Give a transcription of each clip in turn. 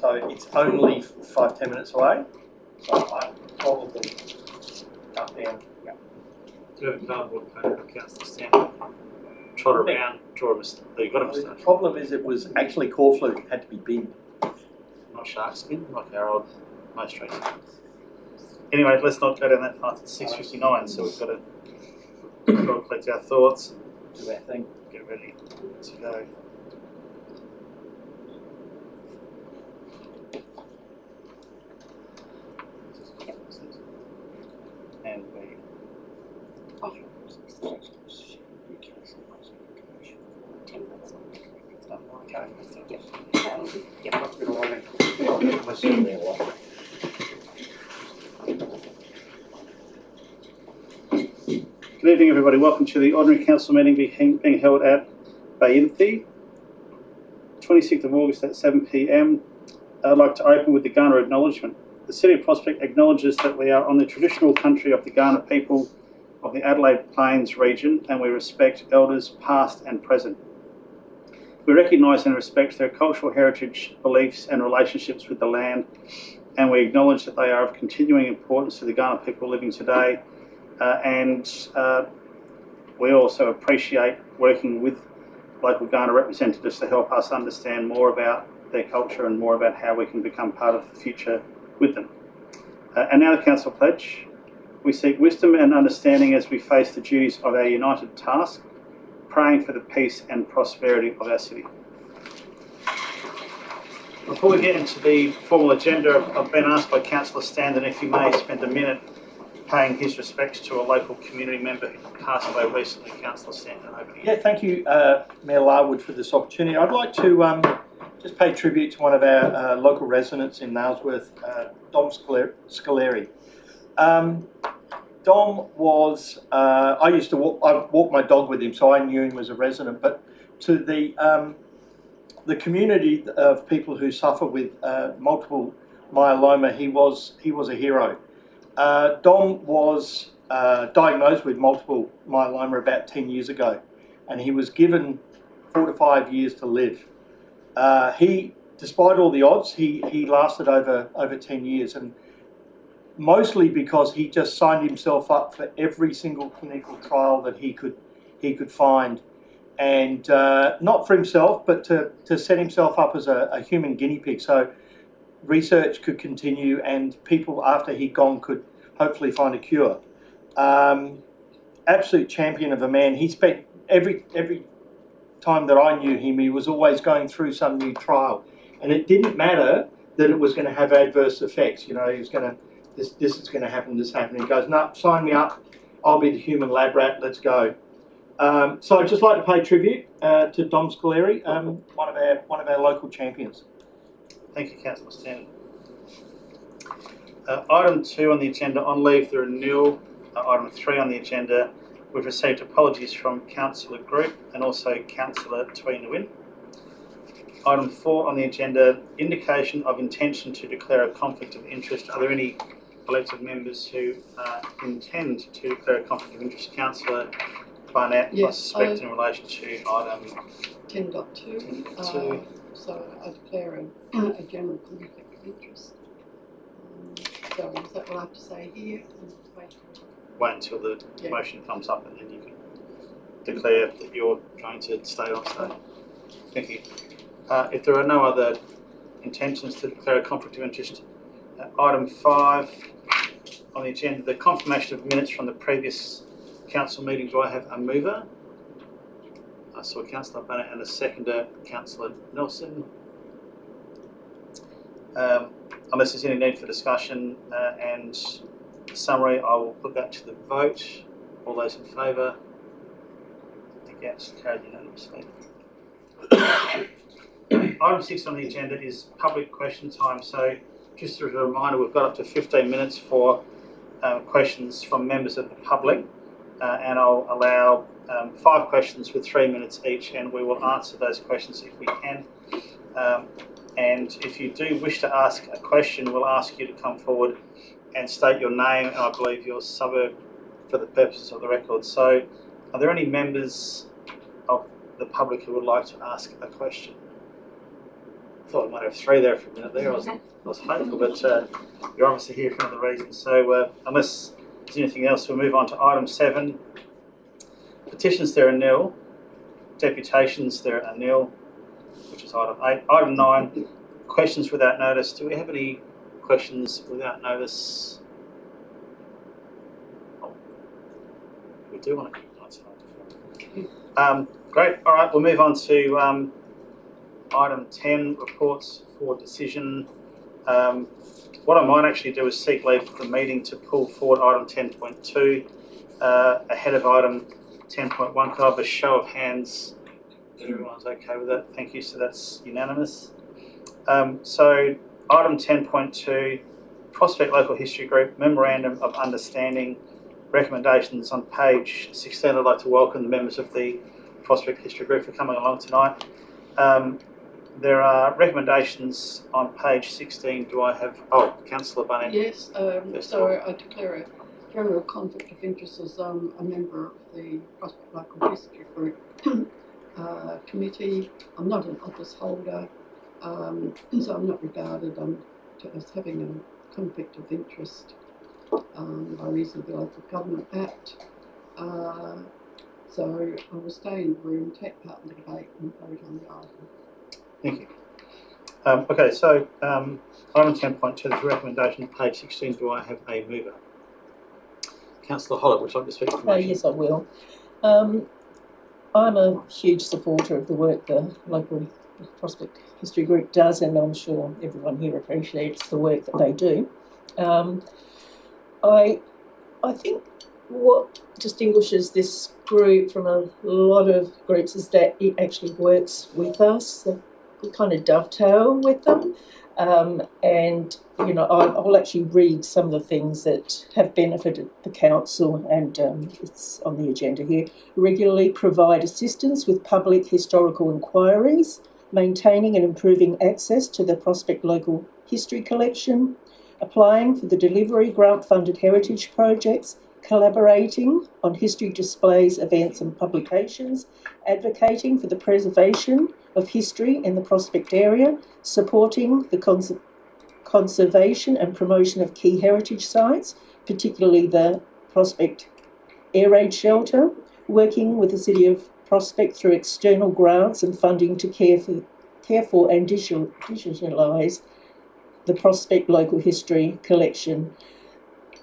so it's only 5-10 minutes away. So I probably cut down. Yeah. Do you have a cardboard code for Councillor Stanley? Trot around, draw a moustache. Oh, you got a The moustache. problem is it was actually corflute, it had to be binned. Not shark skin, like our old most races. Anyway, let's not go down that path. It's 6:59, so we've got to collect our thoughts Do our thing. and get ready to go. And we Good evening, everybody. Welcome to the Ordinary Council meeting being held at Bayinthi, 26th of August at 7 p.m. I'd like to open with the Kaurna acknowledgement. The City of Prospect acknowledges that we are on the traditional country of the Kaurna people of the Adelaide Plains region, and we respect elders past and present. We recognise and respect their cultural heritage, beliefs and relationships with the land, and we acknowledge that they are of continuing importance to the Kaurna people living today, and we also appreciate working with local Kaurna representatives to help us understand more about their culture and more about how we can become part of the future with them. And now the Council Pledge. We seek wisdom and understanding as we face the duties of our united task, praying for the peace and prosperity of our city. Before we get into the formal agenda, I've been asked by Councillor Standen if he may spend a minute paying his respects to a local community member who passed away recently. Councillor Standen, over to you. Yeah, thank you, Mayor Larwood, for this opportunity. I'd like to just pay tribute to one of our local residents in Nailsworth, Dom Scoleri. Dom was, I used to walk my dog with him, so I knew him as a resident, but to the community of people who suffer with multiple myeloma, he was a hero. Dom was diagnosed with multiple myeloma about 10 years ago, and he was given 4 to 5 years to live. Despite all the odds, he lasted over 10 years, and mostly because he just signed himself up for every single clinical trial that he could find, and not for himself, but to set himself up as a human guinea pig, so research could continue and people after he'd gone could hopefully find a cure. Absolute champion of a man. He spent every time that I knew him, he was always going through some new trial, and it didn't matter that it was going to have adverse effects. You know, he was going to this is going to happen, this happened. He goes, no, sign me up. I'll be the human lab rat. Let's go. So I'd just like to pay tribute to Dom Scoleri, one of our local champions. Thank you, Councillor Stanley. Item 2 on the agenda, on leave the renewal. Item 3 on the agenda, we've received apologies from Councillor Group and also Councillor Tui Nguyen. Item 4 on the agenda, indication of intention to declare a conflict of interest. Are there any elected members who intend to declare a conflict of interest? Councillor Barnett, yes, I suspect in relation to item 10.2. So I declare a general conflict of interest. So is that what I have to say here? Wait until the motion comes up and then you can declare that you're going to stay on stage. Thank you. If there are no other intentions to declare a conflict of interest, item 5 on the agenda, the confirmation of minutes from the previous council meeting. Do I have a mover? I saw Councillor Bennett and a seconder, Councillor Nelson. Unless there's any need for discussion and summary, I will put that to the vote. All those in favour? Against? Carried unanimously. Item 6 on the agenda is public question time. So just as a reminder, we've got up to 15 minutes for questions from members of the public, and I'll allow 5 questions with 3 minutes each, and we will answer those questions if we can. And if you do wish to ask a question, we'll ask you to come forward and state your name and I believe your suburb for the purposes of the record. So are there any members of the public who would like to ask a question? thought I might have 3 there for a minute there. I was hopeful, but you're obviously here for another reason. So unless there's anything else, we'll move on to item 7. Petitions, there are nil. Deputations, there are nil, which is item 8. Item 9, questions without notice. Do we have any questions without notice? Oh, we do want to keep nights on. Great. All right, we'll move on to item 10, reports for decision. What I might actually do is seek leave for the meeting to pull forward item 10.2 ahead of item 10.1. Could I have a show of hands? Everyone's okay with that? Thank you. So that's unanimous. So item 10.2, Prospect Local History Group Memorandum of Understanding, recommendations on page 16. I'd like to welcome the members of the Prospect History Group for coming along tonight. There are recommendations on page 16. Do I have... Oh, Councillor Bunning. Yes, so I declare a general conflict of interest as a member of the Prospect Local History Group committee. I'm not an office holder, so I'm not regarded as having a conflict of interest by reason of the Local Government Act. So I will stay in the room, take part in the debate and vote on the item. Thank you. Okay, so item 10.2, the recommendation, page 16. Do I have a mover? Councillor Hollett, would you like to speak to the motion? Yes, I will. I'm a huge supporter of the work the local Prospect History Group does, and I'm sure everyone here appreciates the work that they do. I think what distinguishes this group from a lot of groups is that it actually works with us. We kind of dovetail with them, and you know, I'll actually read some of the things that have benefited the council, and it's on the agenda here. Regularly provide assistance with public historical inquiries, maintaining and improving access to the Prospect Local History Collection, applying for the delivery grant-funded heritage projects, collaborating on history displays, events and publications, advocating for the preservation of history in the Prospect area, supporting the conservation and promotion of key heritage sites, particularly the Prospect Air Raid Shelter, working with the City of Prospect through external grants and funding to care for and digitalise the Prospect Local History Collection.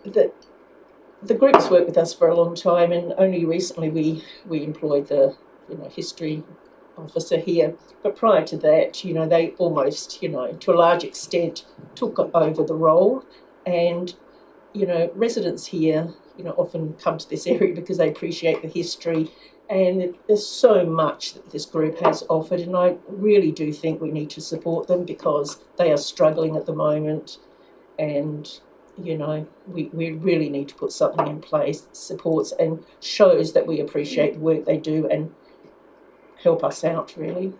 The group's worked with us for a long time, and only recently we employed the history officer here. But prior to that, they almost, to a large extent, took over the role. And, residents here, often come to this area because they appreciate the history. And there's so much that this group has offered, and I really do think we need to support them because they are struggling at the moment, and we really need to put something in place that supports and shows that we appreciate the work they do and help us out, really.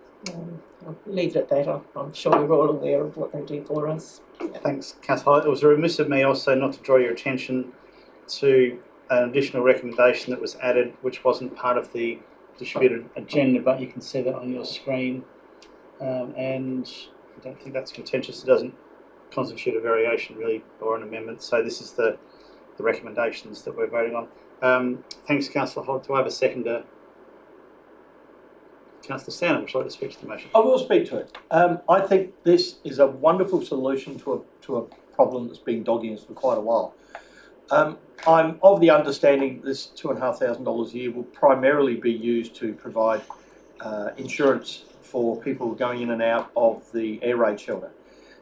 I'll leave it at that. I'm sure you're all aware of what they do for us. Thanks, Councillor. It was remiss of me also not to draw your attention to an additional recommendation that was added, which wasn't part of the distributed agenda, but you can see that on your screen. And I don't think that's contentious. It doesn't constitute a variation, really, or an amendment. So this is the recommendations that we're voting on. Thanks, Councillor Holt. Do I have a seconder? Councillor Stanton, would you like to speak to the motion? I will speak to it. I think this is a wonderful solution to a problem that's been dogging us for quite a while. I'm of the understanding this $2,500 a year will primarily be used to provide insurance for people going in and out of the air raid shelter.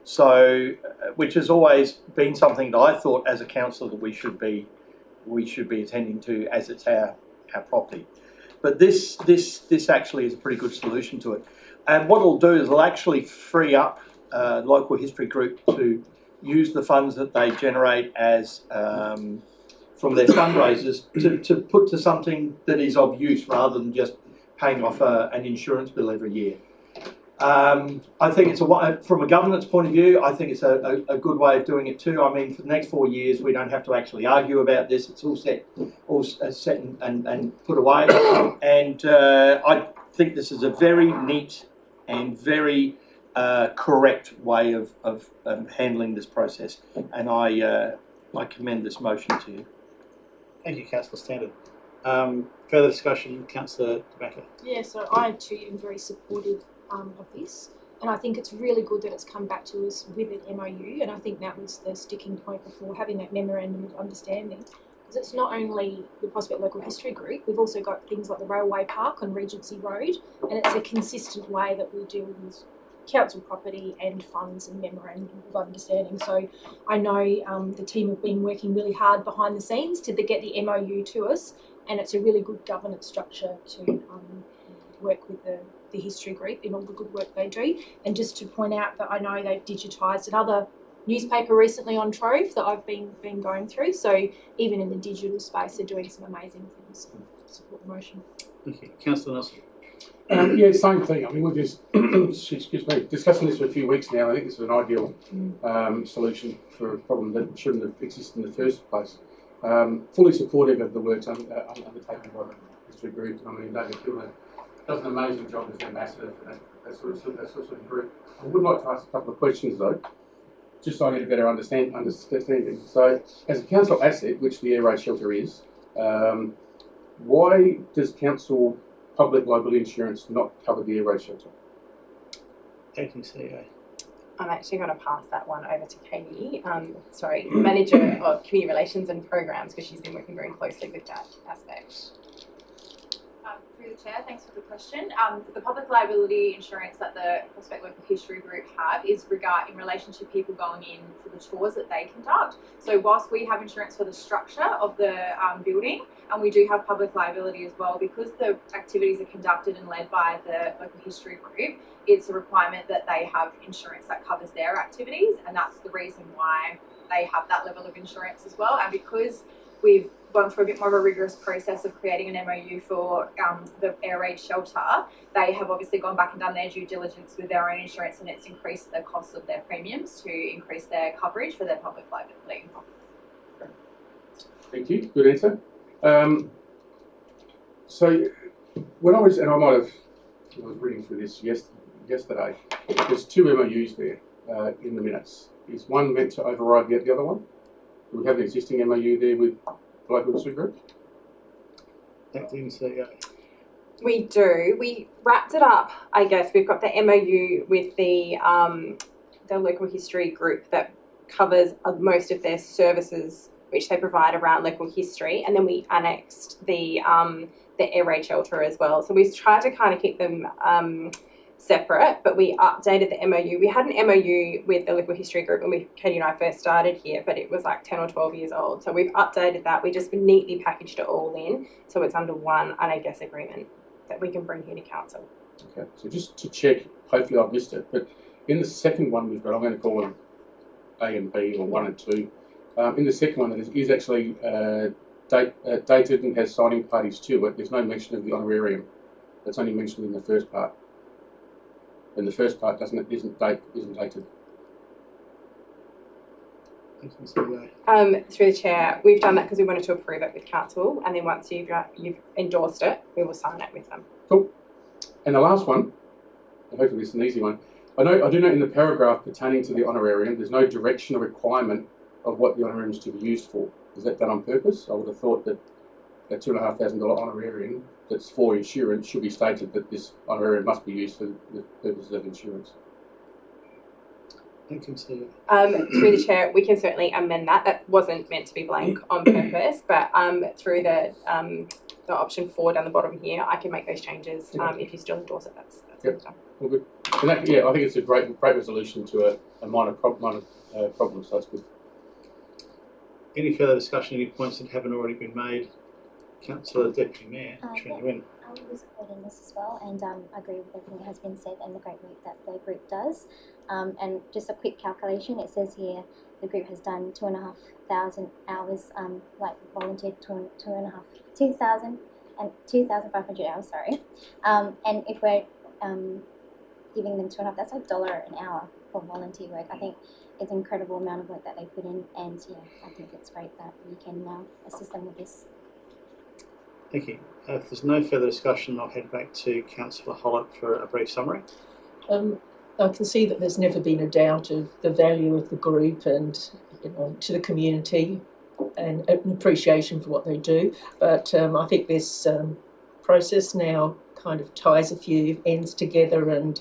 So, which has always been something that I thought as a councillor that we should be attending to, as it's our property. But this actually is a pretty good solution to it. And what it'll do is it'll actually free up local history group to use the funds that they generate as from their fundraisers to put to something that is of use rather than just paying off an insurance bill every year. I think it's from a governance point of view, I think it's a good way of doing it too. I mean, for the next 4 years, we don't have to actually argue about this. It's all set and put away. And I think this is a very neat and very correct way of handling this process, and I commend this motion to you. Thank you, Councillor Standard. Further discussion, Councillor DeBacker. Yeah, so I too am very supportive of this, and I think it's really good that it's come back to us with an MOU, and I think that was the sticking point before, having that memorandum of understanding. Because it's not only the Prospect Local History Group, we've also got things like the Railway Park on Regency Road, and it's a consistent way that we deal with council property and funds and memorandum of understanding. So I know the team have been working really hard behind the scenes to get the MOU to us, and it's a really good governance structure to work with the history group in all the good work they do. And just to point out that I know they've digitised another newspaper recently on Trove that I've been going through. So even in the digital space, they're doing some amazing things. Support the motion. Thank you. Councillor Nelson. Yeah, same thing. I mean, we've just excuse me, discussing this for a few weeks now. I think this is an ideal solution for a problem that shouldn't have existed in the first place. Fully supportive of the work undertaken by the history group. I mean, David Kilner does an amazing job as ambassador for that sort of group. I would like to ask a couple of questions though, just so I get a better understanding. So, as a council asset, which the air raid shelter is, why does council public liability insurance not cover the air raid shelter? Acting CEO. I'm actually going to pass that one over to Katie, Manager of Community Relations and Programs, because she's been working very closely with that aspect. Through the Chair, thanks for the question. The public liability insurance that the Prospect Local History Group have is in relation to people going in for the tours that they conduct. So whilst we have insurance for the structure of the building, and we do have public liability as well, because the activities are conducted and led by the Local History Group, it's a requirement that they have insurance that covers their activities, and that's the reason why they have that level of insurance as well. And because we've gone through a bit more of a rigorous process of creating an MOU for the air raid shelter, they have obviously gone back and done their due diligence with their own insurance, and it's increased the cost of their premiums to increase their coverage for their public liability. Thank you. Good answer. So when I was reading through this yesterday, there's two MOUs there in the minutes. Is one meant to override the other one? Do we have an existing MOU there with the local history group? Acting CEO. We do. We wrapped it up, I guess. We've got the MOU with the local history group that covers most of their services which they provide around local history, and then we annexed the air raid shelter as well. So we tried to kind of keep them separate, but we updated the MOU. We had an MOU with the local history group when Katie and I first started here, but it was like 10 or 12 years old. So we've updated that. We just neatly packaged it all in, so it's under one, and I guess, agreement that we can bring here to council. Okay, so just to check, hopefully I've missed it, but in the second one we've got, I'm going to call them A and B, or 1 and 2. In the second one, that is actually dated and has signing parties to it. There's no mention of the honorarium. That's only mentioned in the first part. And the first part isn't dated. Through the Chair, we've done that because we wanted to approve it with council, and then once you've endorsed it, we will sign it with them. Cool. And the last one, and hopefully it's an easy one. I do know in the paragraph pertaining to the honorarium, there's no direction or requirement of what the honorarium is to be used for. Is that done on purpose? I would have thought that a $2,500 honorarium that's for insurance should be stated that this honorarium must be used for the purposes of insurance. Thank you, CEO. Through the Chair, we can certainly amend that. That wasn't meant to be blank on purpose, but through the option 4 down the bottom here, I can make those changes. If you still endorse it, that's yep. Done. Well, good. And that, yeah, I think it's a great resolution to a minor problem, so that's good. Any further discussion, any points that haven't already been made? Councillor Deputy Mayor, Trina Wynn. I will be supporting this as well, and I agree with everything that has been said and the great work that the group does. And just a quick calculation, it says here the group has done 2,500 hours, volunteered 2,500 hours, sorry. And if we're giving them that's $1 an hour for volunteer work. I think it's an incredible amount of work that they put in, and yeah, I think it's great that we can now assist them with this. Thank you. If there's no further discussion, I'll head back to Councillor Hollett for a brief summary. I can see that there's never been a doubt of the value of the group and, you know, to the community and an appreciation for what they do. But I think this process now kind of ties a few ends together, and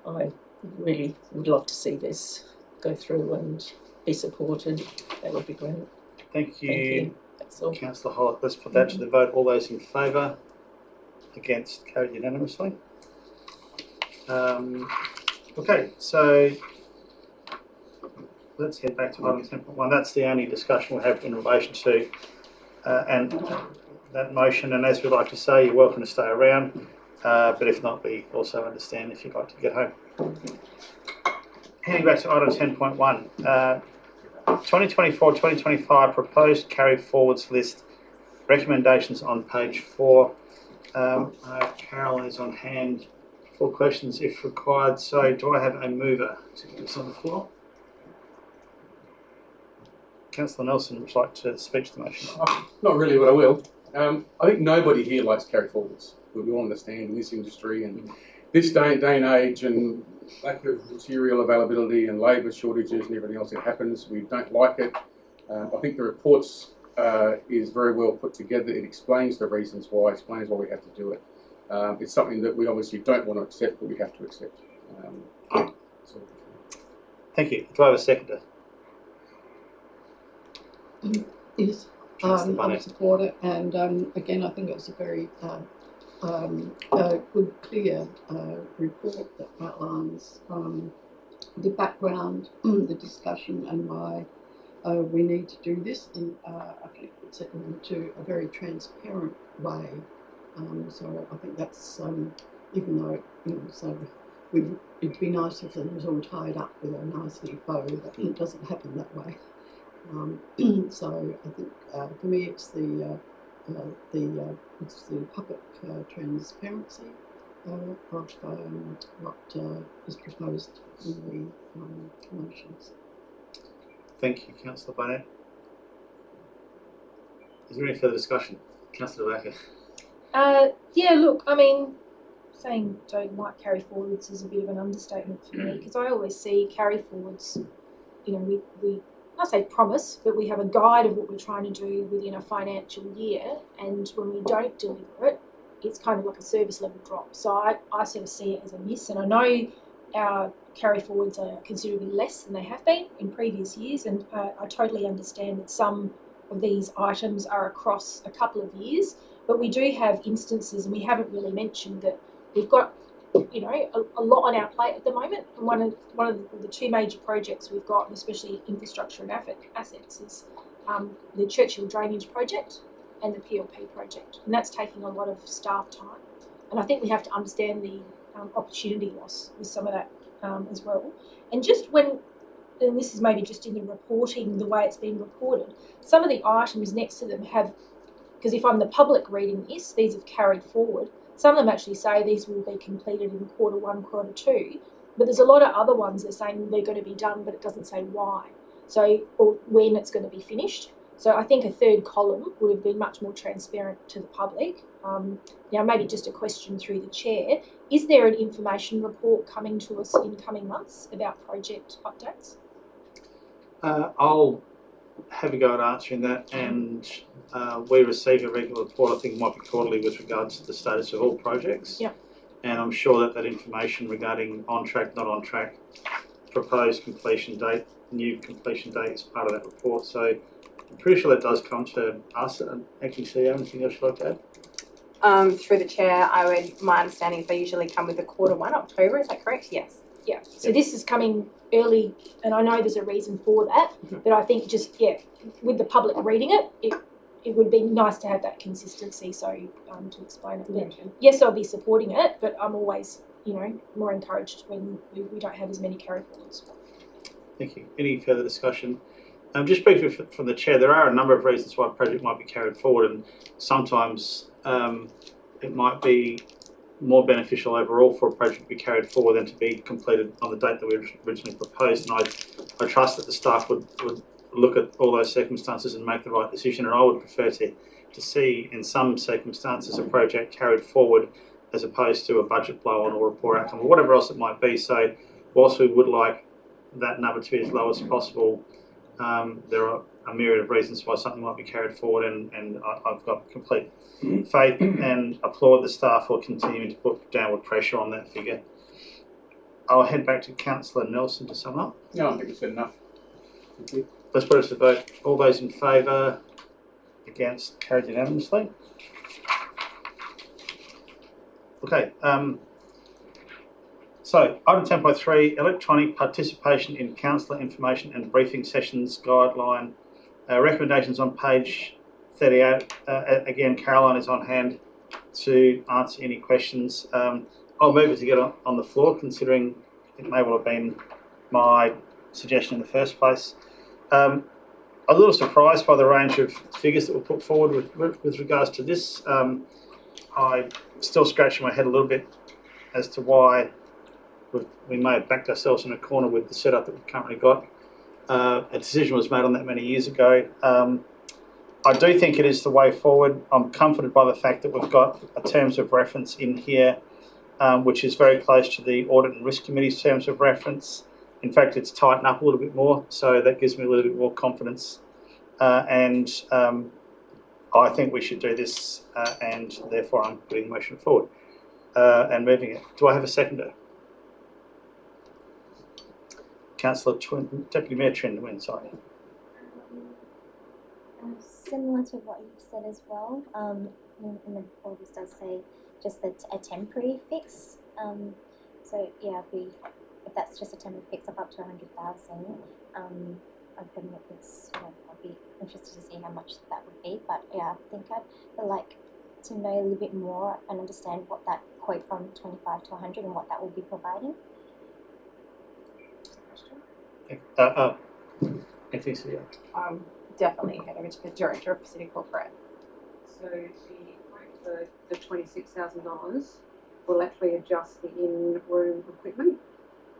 I really would love to see this go through and be supported. That would be great. Thank you. Thank you. That's all. Councillor Hollett. Let's put that to the vote. All those in favour? Against? Carried unanimously. Okay, so let's head back to item 10.1. That's the only discussion we'll have in relation to and that motion. And as we like to say, you're welcome to stay around. But if not, we also understand if you'd like to get home. Heading back to item 10.1. 2024-2025 proposed carry forwards list recommendations on page 4. Carol is on hand for questions if required. So do I have a mover to get this on the floor? Councillor Nelson would like to speak to the motion. Not really, but I will. I think nobody here likes carry forwards. We all understand in this industry and this day and age and lack of material availability and labour shortages and everything else that happens. We don't like it. I think the reports is very well put together. It explains the reasons why, explains why we have to do it. It's something that we obviously don't want to accept, but we have to accept. Thank you. Do I have a seconder? Yes, I support it, and again, I think it's a very good, clear report that outlines the background, the discussion, and why we need to do this in, I think, to a very transparent way. So I think that's, even though, you know, so it'd be nice if it was all tied up with a nice little bow, but it doesn't happen that way. So I think for me it's the public transparency of what is proposed in the motions. Thank you, Councillor Barnett. Is there any further discussion? Councillor Baker. Yeah, look, I mean, saying don't like carry forwards is a bit of an understatement for me, because I always see carry forwards, you know, we I say promise, but we have a guide of what we're trying to do within a financial year, and when we don't deliver it, it's kind of like a service level drop. So I sort of see it as a miss, and I know our carry forwards are considerably less than they have been in previous years, and I totally understand that some of these items are across a couple of years, but we do have instances, and we haven't really mentioned that we've got, you know, a lot on our plate at the moment. And one of the two major projects we've got, and especially infrastructure and assets, is the Churchill Drainage Project and the PLP project, and that's taking a lot of staff time. And I think we have to understand the opportunity loss with some of that as well. And just when, and this is maybe just in the reporting, the way it's been reported, some of the items next to them have, because if I'm the public reading this, these have carried forward. Some of them actually say these will be completed in Q1, Q2, but there's a lot of other ones that are saying they're going to be done, but it doesn't say why, so, or when it's going to be finished. So I think a third column would have been much more transparent to the public. Now, maybe just a question through the chair: is there an information report coming to us in coming months about project updates? I'll have a go at answering that, and we receive a regular report, I think it might be quarterly, with regards to the status of all projects. Yeah. And I'm sure that information regarding on track, not on track, proposed completion date, new completion date is part of that report. So I'm pretty sure that does come to us. And actually, CEO, anything else you'd like to add? Through the chair, my understanding is they usually come with the Q1, October, is that correct? Yes. Yeah, so this is coming early, and I know there's a reason for that, but I think just, yeah, with the public reading it, it would be nice to have that consistency, so to explain it. But yes, I'll be supporting it, but I'm always, you know, more encouraged when we don't have as many carry forwards. Thank you. Any further discussion? Just briefly from the chair, there are a number of reasons why a project might be carried forward, and sometimes it might be more beneficial overall for a project to be carried forward than to be completed on the date that we originally proposed. And I trust that the staff would look at all those circumstances and make the right decision. And I would prefer to see, in some circumstances, a project carried forward as opposed to a budget blow-on or a poor outcome or whatever else it might be. So whilst we would like that number to be as low as possible, there are a myriad of reasons why something might be carried forward, and I've got complete faith and applaud the staff for continuing to put downward pressure on that figure. I'll head back to Councillor Nelson to sum up. No, I think it's good enough. Thank you. Let's put it to the vote. All those in favour? Against? Carried unanimously. Okay. So, item 10.3, electronic participation in councillor information and briefing sessions guideline. Recommendations on page 38. Again, Caroline is on hand to answer any questions. I'll move it to get on the floor, considering it may well have been my suggestion in the first place. A little surprised by the range of figures that were put forward with regards to this. I still scratching my head a little bit as to why we may have backed ourselves in a corner with the setup that we've currently got. A decision was made on that many years ago. I do think it is the way forward. I'm comforted by the fact that we've got a terms of reference in here, which is very close to the Audit and Risk Committee's terms of reference. In fact, it's tightened up a little bit more, so that gives me a little bit more confidence. I think we should do this, and therefore I'm putting the motion forward and moving it. Do I have a seconder? Councillor Deputy Mayor Trindwin, sorry. Similar to what you've said as well, in the orders does say just a temporary fix. So yeah, if that's just a temporary fix of up to 100,000, a permanent fix, I'd be interested to see how much that would be. But yeah, I think I'd like to know a little bit more and understand what that quote from 25 to 100 and what that will be providing. Anything, Celia? Definitely head over to the Director of City Corporate. So the quote for the $26,000 will actually adjust the in-room equipment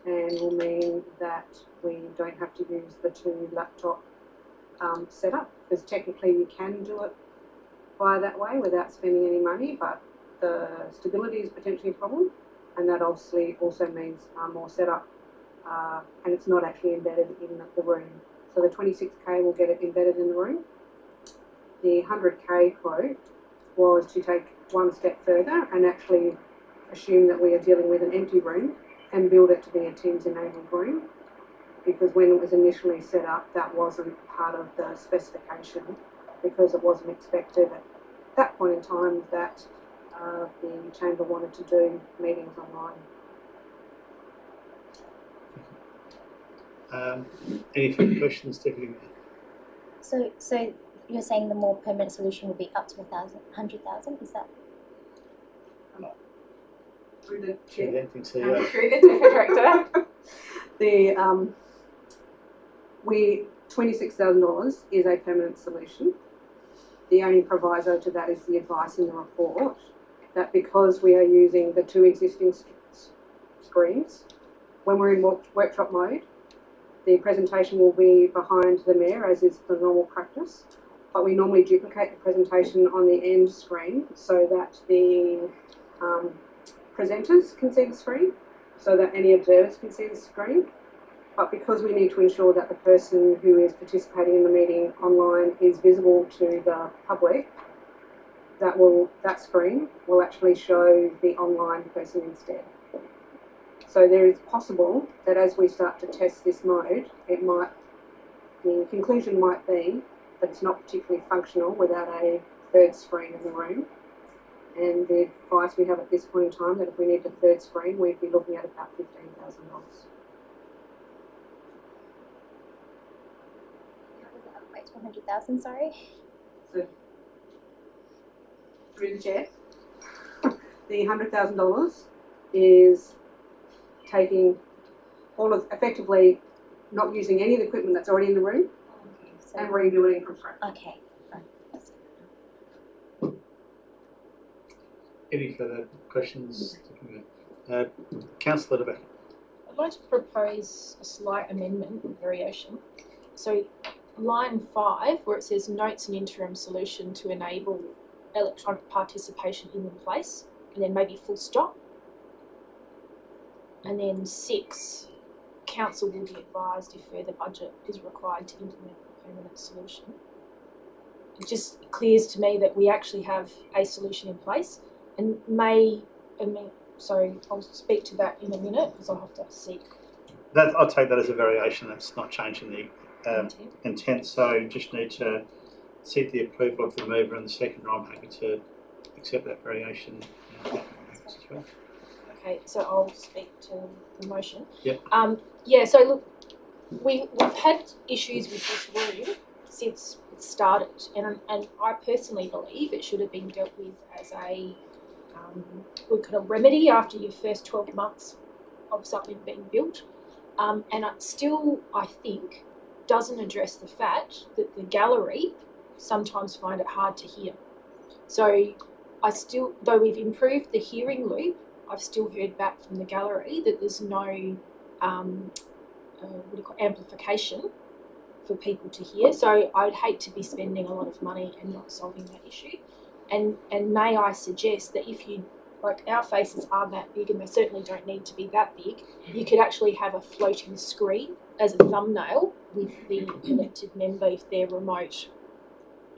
and will mean that we don't have to use the 2 laptop setup, because technically you can do it via that way without spending any money, but the stability is potentially a problem, and that obviously also means more setup, and it's not actually embedded in the room. So the 26K will get it embedded in the room. The 100K quote was to take one step further and actually assume that we are dealing with an empty room and build it to be a Teams enabled room, because when it was initially set up, that wasn't part of the specification, because it wasn't expected at that point in time that the Chamber wanted to do meetings online. Any further questions, Deputy Mayor? So you're saying the more permanent solution will be up to 100,000? Is that? Through the chair. Through Through the Director. The $26,000 is a permanent solution. The only proviso to that is the advice in the report that because we are using the 2 existing screens, when we're in workshop mode, the presentation will be behind the Mayor, as is the normal practice, but we normally duplicate the presentation on the end screen so that the presenters can see the screen, so that any observers can see the screen. But because we need to ensure that the person who is participating in the meeting online is visible to the public, that screen will actually show the online person instead. So there is possible that as we start to test this mode, the conclusion might be that it's not particularly functional without a third screen in the room. And the advice we have at this point in time, that if we need a third screen, we'd be looking at about $15,000. Wait, 100,000, sorry? So, through the chair, the $100,000 is taking all of, effectively not using any of the equipment that's already in the room, So, and redoing from scratch. okay. Any further questions? Councillor De Becker. I'd like to propose a slight amendment or variation. So line 5, where it says notes an interim solution to enable electronic participation in place, and then maybe full stop. And then 6, council will be advised if further budget is required to implement a permanent solution. It just clears to me that we actually have a solution in place, and I'll speak to that in a minute because I'll have to seek I'll take that as a variation. That's not changing the intent. intent. So just need to seek the approval of the mover and the seconder. I'm happy to accept that variation. As well. Okay, so I'll speak to the motion. Yep. Yeah, so look, we've had issues with this room since it started, and I personally believe it should have been dealt with as a remedy after your first 12 months of something being built. And it still, I think, doesn't address the fact that the gallery sometimes find it hard to hear. So though we've improved the hearing loop, I've still heard back from the gallery that there's no amplification for people to hear. So I'd hate to be spending a lot of money and not solving that issue. And may I suggest that if you, like, our faces aren't that big and they certainly don't need to be that big, you could actually have a floating screen as a thumbnail with the elected member if they're remote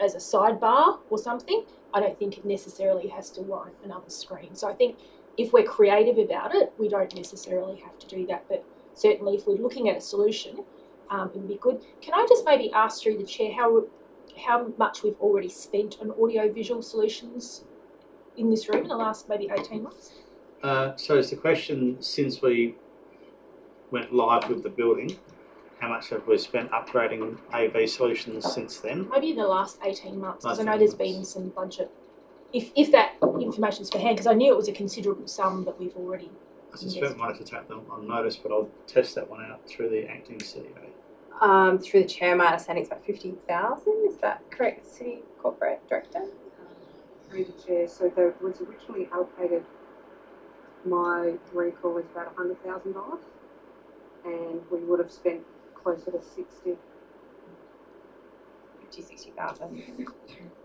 as a sidebar or something. I don't think it necessarily has to warrant another screen. So I think if we're creative about it, we don't necessarily have to do that. But certainly if we're looking at a solution, it would be good. Can I just maybe ask through the chair how much we've already spent on audio-visual solutions in this room in the last maybe 18 months? So is the question, since we went live with the building, how much have we spent upgrading AV solutions since then? Maybe in the last 18 months, because I know there's been some budget. If that information's for hand, because I knew it was a considerable sum that we've already I suspect we might have to take them on notice, but I'll test that one out through the acting CEO. Through the chair, my understanding it's about 50,000. Is that correct, City Corporate Director? Through the chair, so there was originally allocated, my recall is about $100,000, and we would have spent closer to 60,000.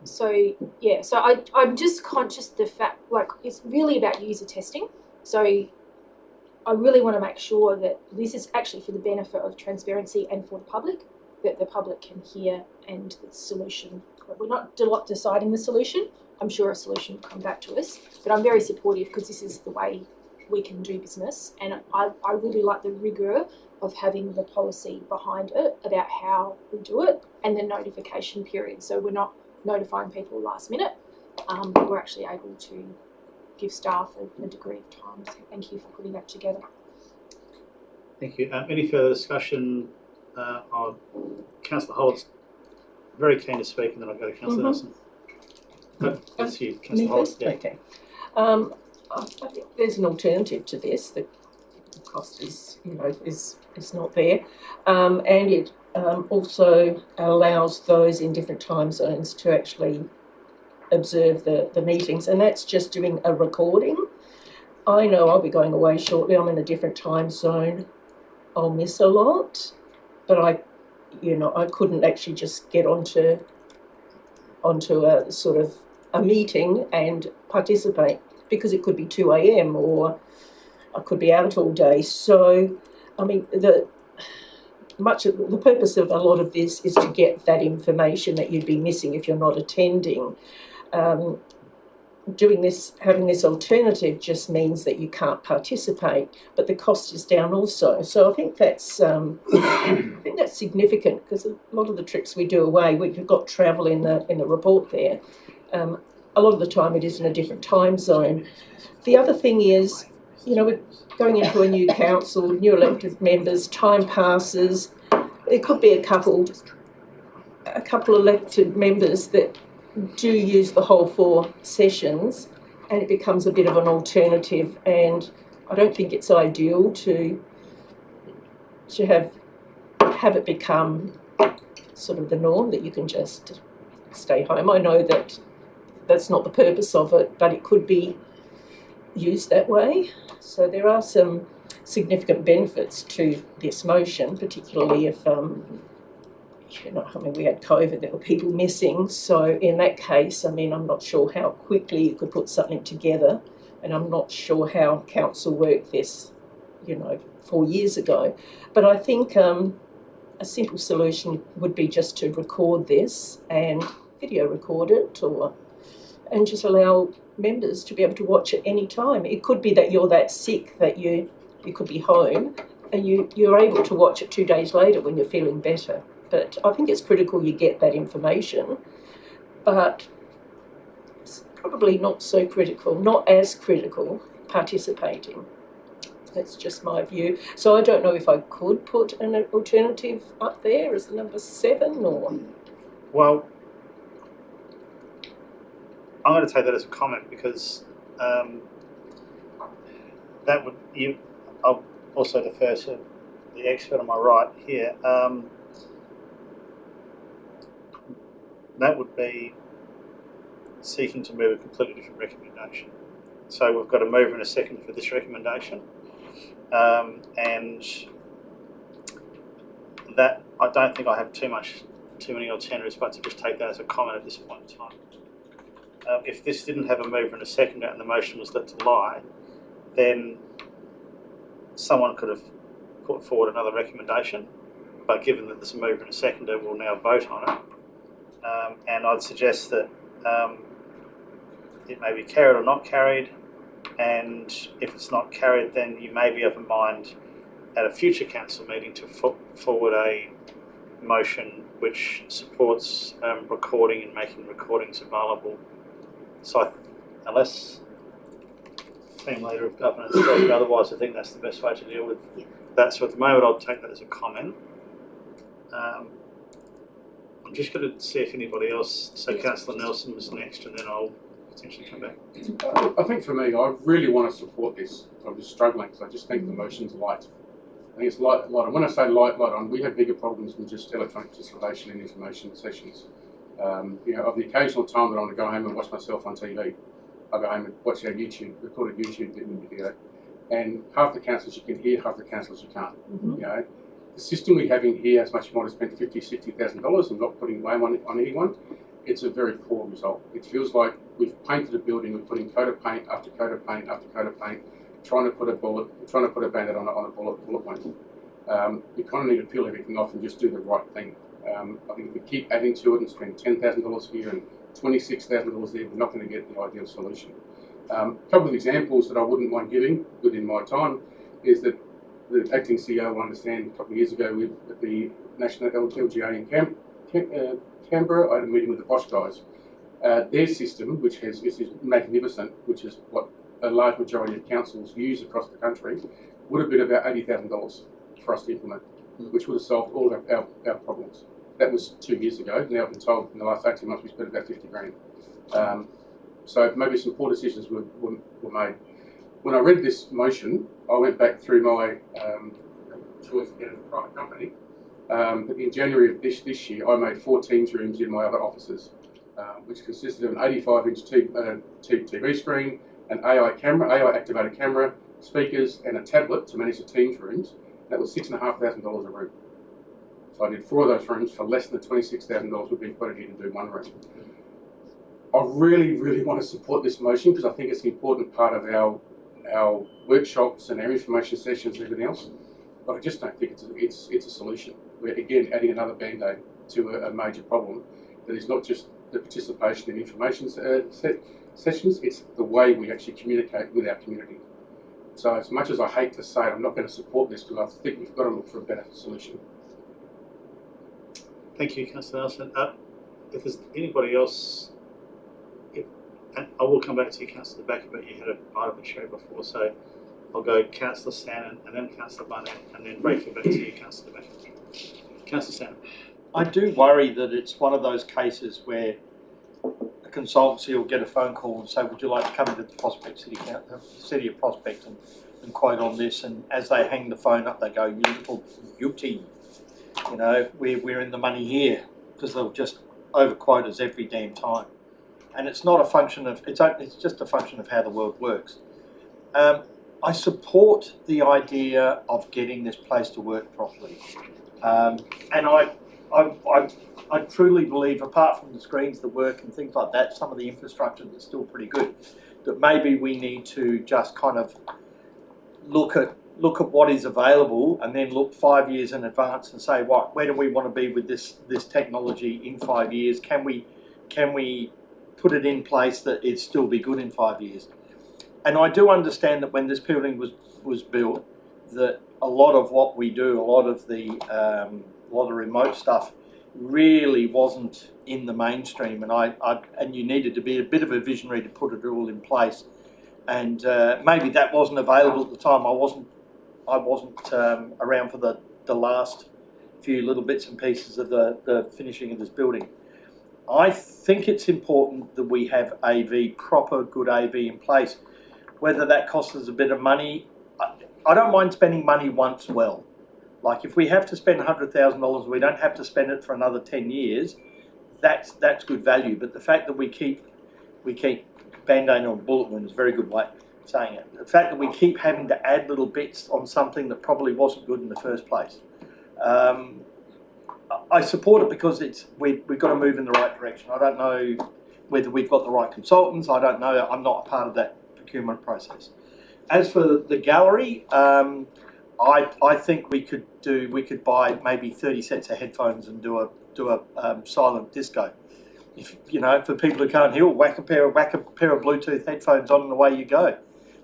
So yeah, so I'm just conscious the fact, like, it's really about user testing. So I really want to make sure that this is actually for the benefit of transparency and for the public, that the public can hear and the solution. We're not deciding the solution. I'm sure a solution will come back to us, but I'm very supportive because this is the way we can do business, and I really like the rigour of having the policy behind it about how we do it and the notification period. So we're not notifying people last minute, but we're actually able to give staff a degree of time. So thank you for putting that together. Thank you. Any further discussion on Councillor Hollis? Very keen to speak, and then I'll go to Councillor Nelson. That's you, Councillor Hollis. Yeah. Okay. I think there's an alternative to this. The cost is not there, and it also allows those in different time zones to actually observe the meetings, and that's just doing a recording. I know I'll be going away shortly. I'm in a different time zone. I'll miss a lot, but I couldn't actually just get onto a sort of a meeting and participate, because it could be 2 a.m. or I could be out all day. So, I mean, the purpose of a lot of this is to get that information that you'd be missing if you're not attending. Doing this, having this alternative, just means that you can't participate, but the cost is down also. So I think that's significant, because a lot of the trips we do away, we've got travel in the report there. A lot of the time it is in a different time zone. The other thing is, we're going into a new council, new elected members, time passes. There could be a couple elected members that do use the whole 4 sessions, and it becomes a bit of an alternative, and I don't think it's ideal to have it become sort of the norm that you can just stay home. I know that that's not the purpose of it, but it could be used that way. So there are some significant benefits to this motion, particularly if we had COVID, there were people missing. So in that case, I'm not sure how quickly you could put something together, and I'm not sure how council work this 4 years ago. But I think a simple solution would be just to record this and video record it, and just allow members to be able to watch it any time. It could be that you're that sick that you could be home and you're able to watch it 2 days later when you're feeling better. But I think it's critical you get that information, but it's probably not so critical, not as critical, participating. That's just my view. So I don't know if I could put an alternative up there as number 7 or... Well, I'm going to take that as a comment because that would I'll also defer to the expert on my right here. That would be seeking to move a completely different recommendation. So we've got a mover and a second for this recommendation, and that I don't think I have too many alternatives, but to just take that as a comment at this point in time. If this didn't have a mover and a seconder and the motion was let to lie, then someone could have put forward another recommendation, but given that there's a mover and a seconder, we'll now vote on it. And I'd suggest that it may be carried or not carried, and if it's not carried, then you may be of a mind at a future council meeting to put forward a motion which supports recording and making recordings available. So unless team leader of governance tells me otherwise, I think that's the best way to deal with that. So at the moment I'll take that as a comment. I'm just going to see if anybody else, so Councillor Nelson was next, and then I'll potentially come back. I think for me, I really want to support this. I'm just struggling because I just think the motion's light. I think it's light on. When I say light on, we have bigger problems than just electronic participation in information sessions. Of the occasional time that I want to go home and watch myself on TV, I go home and watch our YouTube, recorded YouTube video, and half the councillors you can hear, half the councillors you can't. Mm-hmm. The system we have in here, as much as you might have spent $50,000, $60,000, I'm not putting blame on anyone, it's a very poor result. It feels like we've painted a building, we're putting coat of paint after coat of paint after coat of paint, trying to put a bandit on a bullet point. You kind of need to peel everything off and just do the right thing. I think if we keep adding to it and spend $10,000 here and $26,000 there, we're not going to get the ideal solution. A couple of examples that I wouldn't mind giving within my time is that the acting CEO will understand a couple of years ago at the National LGA in Canberra, I had a meeting with the Bosch guys. Their system, which is magnificent, which is what a large majority of councils use across the country, would have been about $80,000 for us to implement, which would have solved all of our problems. That was 2 years ago. Now I've been told in the last 18 months we spent about 50 grand. So maybe some poor decisions were made. When I read this motion, I went back through my choice to get a private company. But in January of this year, I made 4 Teams rooms in my other offices, which consisted of an 85-inch TV screen, an AI activated camera, speakers, and a tablet to manage the Teams rooms. That was $6,500 a room. So I did 4 of those rooms for less than the $26,000 we've been quoted here to do 1 room. I really, really want to support this motion because I think it's an important part of our workshops and our information sessions and everything else. But I just don't think it's a solution. We're again adding another band-aid to a major problem that is not just the participation in information sessions, it's the way we actually communicate with our community. So as much as I hate to say it, I'm not going to support this because I think we've got to look for a better solution. Thank you, Councillor Nelson. If there's anybody else, and I will come back to you, Councillor Baker, but you had a part of the chair before, so I'll go Councillor Sannon and then Councillor Barnett, and then briefly back to you, Councillor Baker. Councillor Sannon. I do worry that it's one of those cases where a consultancy will get a phone call and say, would you like to come into the Prospect City of Prospect and quote on this, and as they hang the phone up they go, you little beauty, we're in the money here, because they'll just overquote us every damn time. And it's not a function of, it's just a function of how the world works. I support the idea of getting this place to work properly. And I truly believe, apart from the screens, the work and things like that, some of the infrastructure is still pretty good, that maybe we need to just kind of look at look at what is available and then look 5 years in advance and say, what, where do we want to be with this technology in 5 years? Can we put it in place that it still be good in 5 years? And I do understand that when this building was built, that a lot of what we do, a lot of the remote stuff, really wasn't in the mainstream, and you needed to be a bit of a visionary to put it all in place. And maybe that wasn't available at the time. I wasn't around for the last few little bits and pieces of the finishing of this building. I think it's important that we have AV, proper good AV in place. Whether that costs us a bit of money, I don't mind spending money once well. Like if we have to spend $100,000, we don't have to spend it for another 10 years. That's good value. But the fact that we keep band-aid on a bullet wound is a very good way of saying it. The fact that we keep having to add little bits on something that probably wasn't good in the first place. I support it because we've got to move in the right direction. I don't know whether we've got the right consultants. I don't know. I'm not a part of that procurement process. As for the gallery, I think we could buy maybe 30 sets of headphones and do a silent disco. If for people who can't hear, whack a pair of Bluetooth headphones on and away you go.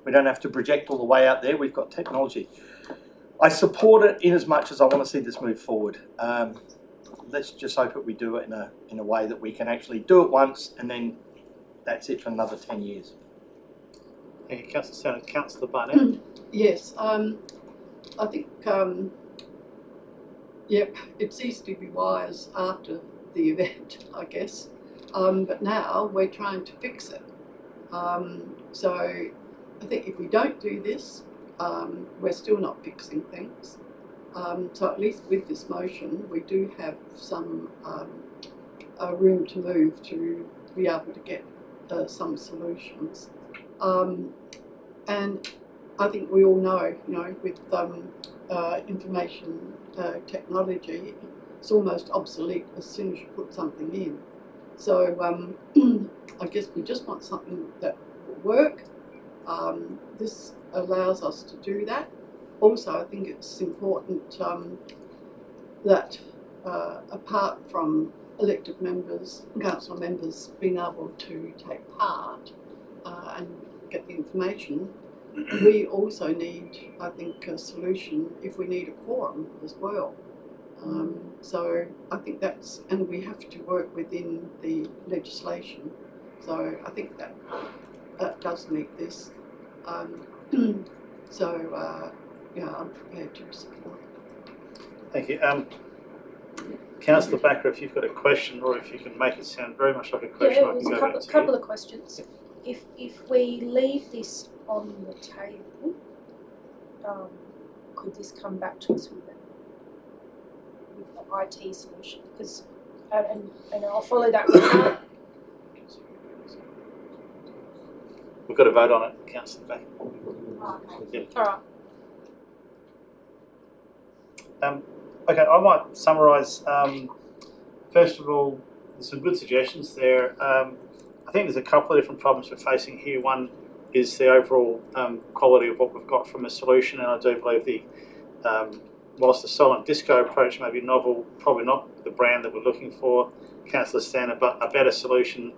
We don't have to project all the way out there. We've got technology. I support it in as much as I want to see this move forward. Let's just hope that we do it in a way that we can actually do it once, and then that's it for another 10 years. Thank you, Councillor Sanders. Councillor Barnett. Yes, I think, yep, it's easy to be wise after the event, I guess, but now we're trying to fix it. So I think if we don't do this, we're still not fixing things. So at least with this motion, we do have some room to move to be able to get some solutions. And I think we all know, with information technology, it's almost obsolete as soon as you put something in. So I guess we just want something that will work. This allows us to do that. Also, I think it's important that apart from elected members, council members being able to take part and get the information, we also need, I think, a solution if we need a quorum as well. So I think and we have to work within the legislation. So I think that does meet this. So yeah, I'm prepared to support it. Thank you. Councillor Backer, if you've got a question, or if you can make it sound very much like a question, yeah, I can it go was a couple of questions. If we leave this on the table, could this come back to us with an IT solution? Because and I'll follow that with that. We've got to vote on it, Councillor Backer. Yeah. All right. Okay, I might summarise. First of all, there's some good suggestions there. I think there's a couple of different problems we're facing here. One is the overall quality of what we've got from a solution, and I do believe whilst the silent disco approach may be novel, probably not the brand that we're looking for, Councillor Stanner, but a better solution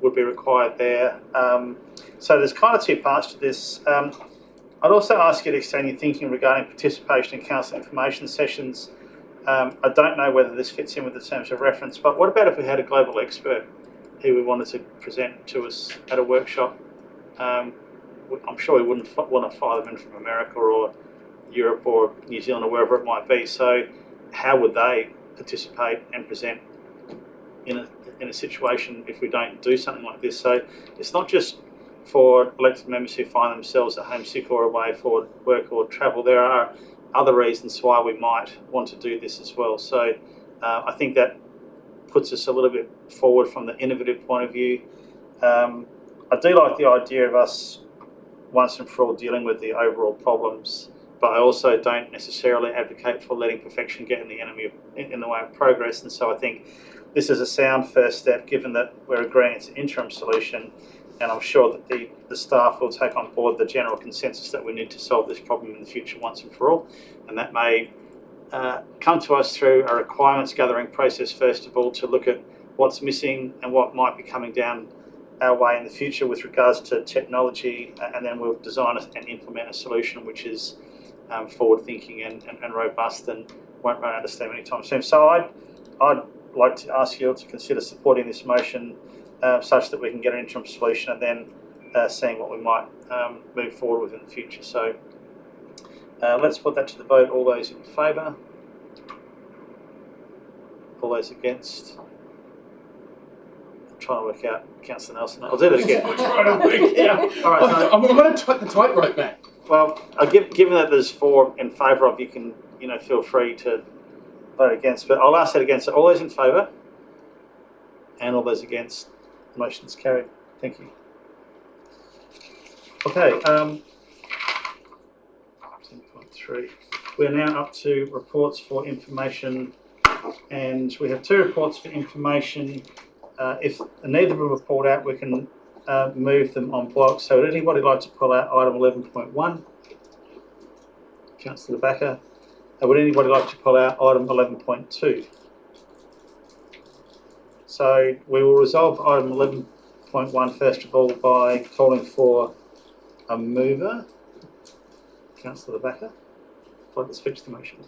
would be required there. So there's kind of two parts to this. I'd also ask you to extend your thinking regarding participation in council information sessions. I don't know whether this fits in with the terms of reference, but what about if we had a global expert who we wanted to present to us at a workshop? I'm sure we wouldn't want to fly them in from America or Europe or New Zealand or wherever it might be. So how would they participate and present in a situation if we don't do something like this? So it's not just for elected members who find themselves at home sick or away for work or travel. There are other reasons why we might want to do this as well. So I think that puts us a little bit forward from the innovative point of view. I do like the idea of us once and for all dealing with the overall problems, but I also don't necessarily advocate for letting perfection get in the way of progress. And so I think this is a sound first step, given that we're agreeing it's an interim solution. and I'm sure that the staff will take on board the general consensus that we need to solve this problem in the future once and for all, and that may come to us through a requirements gathering process first of all to look at what's missing and what might be coming down our way in the future with regards to technology, and then we'll design and implement a solution which is forward thinking and robust and won't run out of steam anytime soon. So I'd like to ask you to consider supporting this motion such that we can get an interim solution and then seeing what we might move forward with in the future. So let's put that to the vote. All those in favour? All those against? I'm trying to work out Councillor Nelson. I'll do that again. I'm trying to work out. All right, so, I'm going to take the tightrope back. well, given that there's 4 in favour of, you can feel free to vote against. But I'll ask that again. So all those in favour? And all those against? The motion's carried. Thank you. Okay. 10.3. We're now up to reports for information, and we have 2 reports for information. If neither of them are pulled out, we can move them on block. So would anybody like to pull out item 11.1? Councillor Backer. Would anybody like to pull out item 11.2? So we will resolve item 11.1 first of all by calling for a mover. Councillor Backer. I'd like to switch the motion.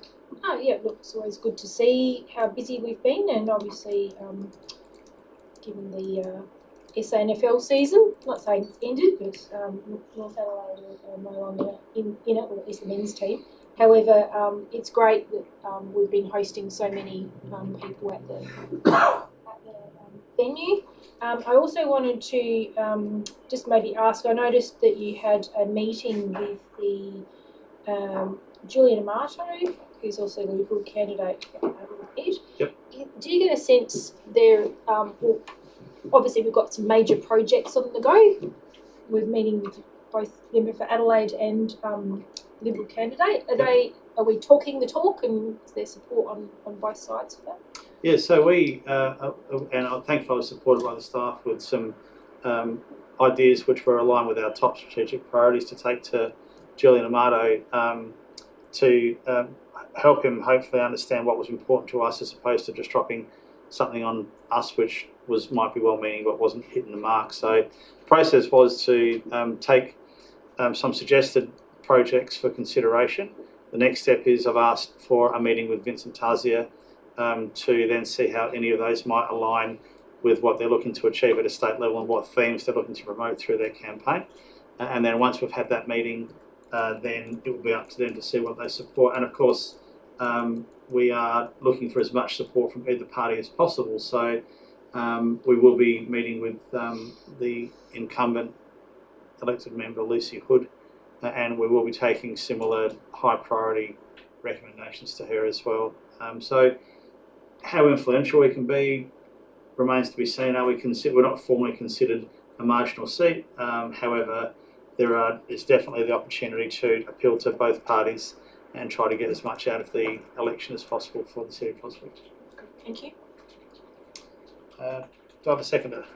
Oh yeah, look, it's always good to see how busy we've been, and obviously, given the SANFL season, not saying it's ended, but North Adelaide are no longer in it, or at least the men's team. However, it's great that we've been hosting so many people at the venue. I also wanted to just maybe ask, I noticed that you had a meeting with the Julian Amato, who's also the Liberal candidate for Ed. Yep. Do you get a sense there, well, obviously we've got some major projects on the go. We're meeting with both member for Adelaide and Liberal candidate. Are we talking the talk, and is there support on both sides of that? Yeah, so we, and I'm thankful I was supported by the staff with some ideas which were aligned with our top strategic priorities to take to Julian Amato to help him hopefully understand what was important to us, as opposed to just dropping something on us which might be well-meaning but wasn't hitting the mark. So the process was to take some suggested projects for consideration. The next step is I've asked for a meeting with Vincent Tarzia to then see how any of those might align with what they're looking to achieve at a state level and what themes they're looking to promote through their campaign. And then once we've had that meeting, then it will be up to them to see what they support. And of course, we are looking for as much support from either party as possible. So we will be meeting with the incumbent elected member, Lucy Hood, and we will be taking similar high priority recommendations to her as well. So how influential we can be remains to be seen. We're not formally considered a marginal seat. However, there's definitely the opportunity to appeal to both parties and try to get as much out of the election as possible for the City of Proswick. Thank you. Do I have a seconder?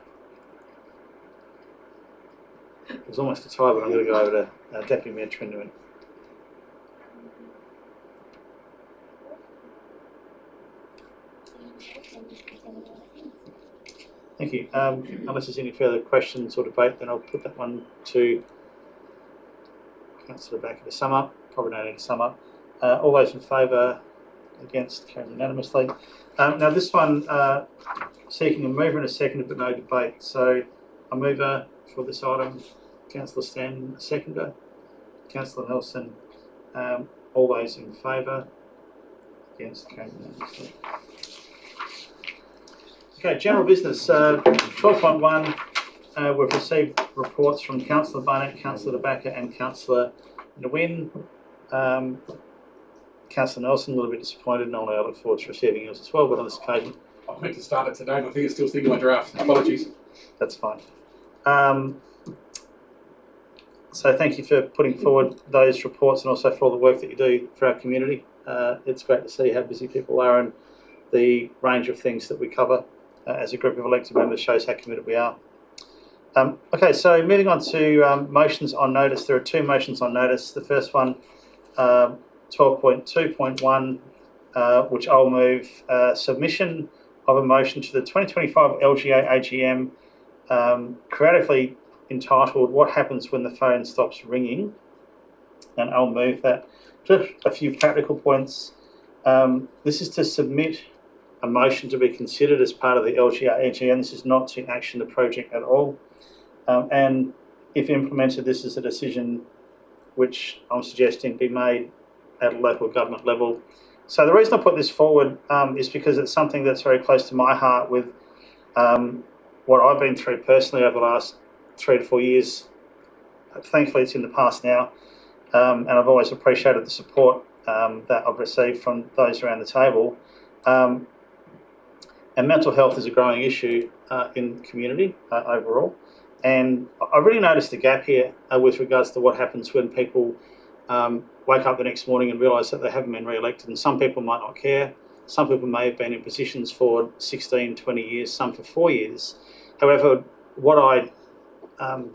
It was almost a tie, but I'm going to go over to Deputy Mayor Trindwin. Thank you. Unless there's any further questions or debate, then I'll put that one to Councillor Backer to sum up. Probably don't need to sum up. All those in favour, against, carried unanimously. Now this one, seeking a mover and a seconder, but no debate. So a mover for this item, Councillor Stanton, a seconder. Councillor Nelson, all those in favour, against, carried unanimously. Okay, general business, 12.1, we've received reports from Councillor Barnett, Councillor Backer and Councillor Nguyen. Councillor Nelson, a little bit disappointed. Normally I look forward to receiving yours as well, but on this occasion... I meant to start it today, but I think it's still sticking my draft. Apologies. That's fine. So thank you for putting forward those reports and also for all the work that you do for our community. It's great to see how busy people are, and the range of things that we cover as a group of elected members shows how committed we are. Okay, so moving on to motions on notice. There are two motions on notice. The first one, 12.2.1, which I'll move, submission of a motion to the 2025 LGA AGM, creatively entitled "What Happens When the Phone Stops Ringing?" And I'll move that. Just a few practical points. This is to submit a motion to be considered as part of the LGA AGM. This is not to action the project at all. And if implemented, this is a decision which I'm suggesting be made at a local government level. So the reason I put this forward is because it's something that's very close to my heart with what I've been through personally over the last 3 to 4 years. Thankfully, it's in the past now, and I've always appreciated the support that I've received from those around the table. And mental health is a growing issue in the community overall. And I really noticed a gap here with regards to what happens when people wake up the next morning and realise that they haven't been re-elected. And some people might not care. Some people may have been in positions for 16, 20 years, some for 4 years. However, what I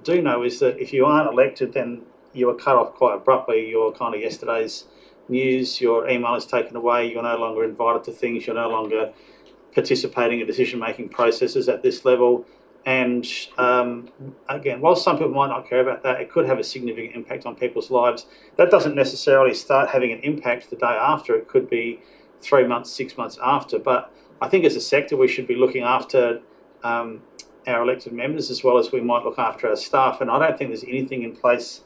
do know is that if you aren't elected, then you are cut off quite abruptly. You're kind of yesterday's news. Your email is taken away. You're no longer invited to things. You're no longer participating in decision-making processes at this level. And again, while some people might not care about that, it could have a significant impact on people's lives. That doesn't necessarily start having an impact the day after. It could be 3 months, 6 months after. But I think as a sector, we should be looking after our elected members as well as we might look after our staff. And I don't think there's anything in place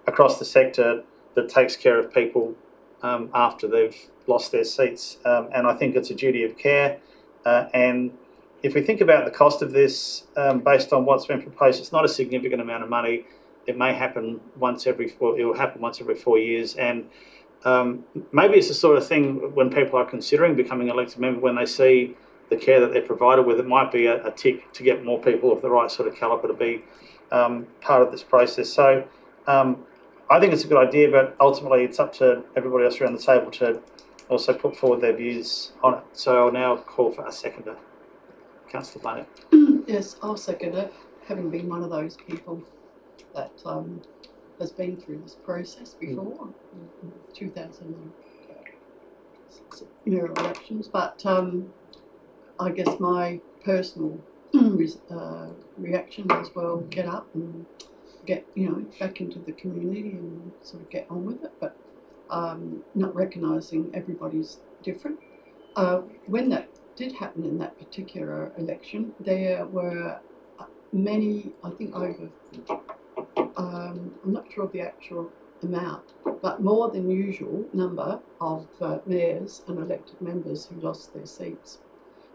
across the sector that takes care of people after they've lost their seats. And I think it's a duty of care. And if we think about the cost of this, based on what's been proposed, it's not a significant amount of money. It may happen once every 4. It will happen once every 4 years, and maybe it's the sort of thing when people are considering becoming an elected member, when they see the care that they're provided with, it might be a tick to get more people of the right sort of calibre to be part of this process. So I think it's a good idea, but ultimately it's up to everybody else around the table to also put forward their views on it. So I'll now call for a seconder. Councillor Barnett. Yes, I'll second it, having been one of those people that has been through this process before, in 2000 mayoral elections. But I guess my personal reaction as well, get up and get, back into the community and sort of get on with it, but not recognising everybody's different. When that did happen in that particular election, there were many, I think over, I'm not sure of the actual amount, but more than usual number of mayors and elected members who lost their seats.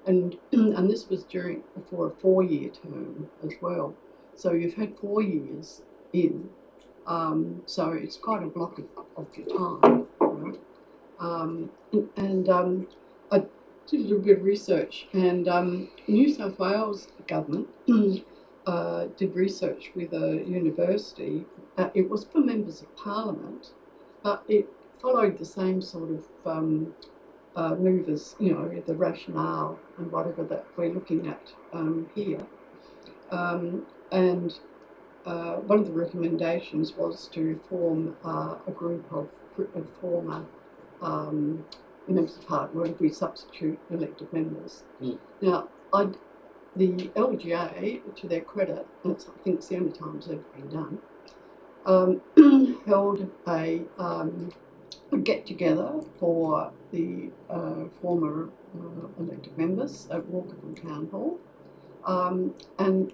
And this was before a 4-year term as well. So you've had 4 years in, so it's quite a block of your time, right? I did a little bit of research, and New South Wales government did research with a university. It was for members of parliament, but it followed the same sort of move as, the rationale and whatever that we're looking at here. And one of the recommendations was to form a group of former members of parliament, what if we substitute elected members? Now, the LGA, to their credit, and I think it's the only time it's ever been done, held a get-together for the former elected members at Walkerville Town Hall, and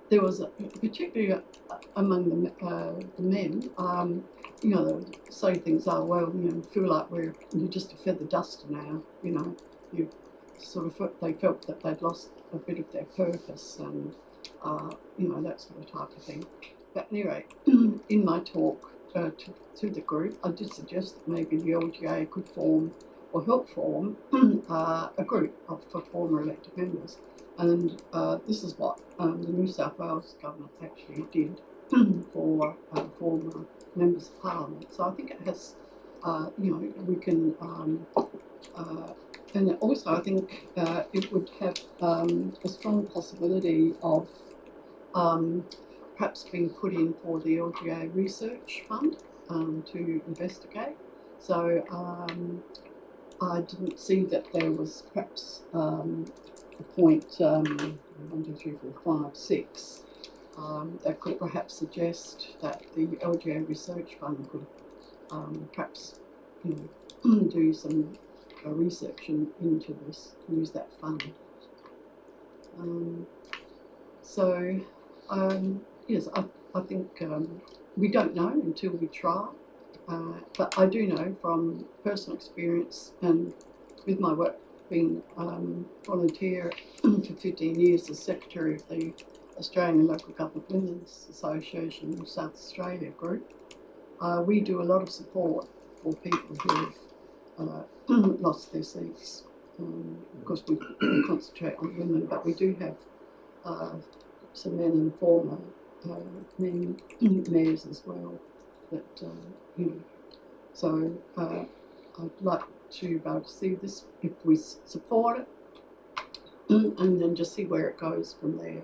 there was particularly among the men, they would say things, feel like you're just a feather duster now, you sort of, they felt that they'd lost a bit of their purpose and, that sort of type of thing. But anyway, in my talk to the group, I did suggest that maybe the LGA could form or help form a group for former elected members. And this is what the New South Wales government actually did for former members of parliament. So I think it has, we can, and also I think it would have a strong possibility of perhaps being put in for the LGA Research Fund to investigate. So I didn't see that there was perhaps a point 1, 2, 3, 4, 5, 6 that could perhaps suggest that the LGA Research Fund could perhaps do some research into this, use that fund. Yes, I think we don't know until we try, but I do know from personal experience and with my work being volunteer for 15 years as Secretary of the Australian Local Government Women's Association South Australia group, we do a lot of support for people who have lost their seats. Of course, we concentrate on women, but we do have some men and former men mayors as well. That so I'd like to be able to see this if we support it, and then just see where it goes from there.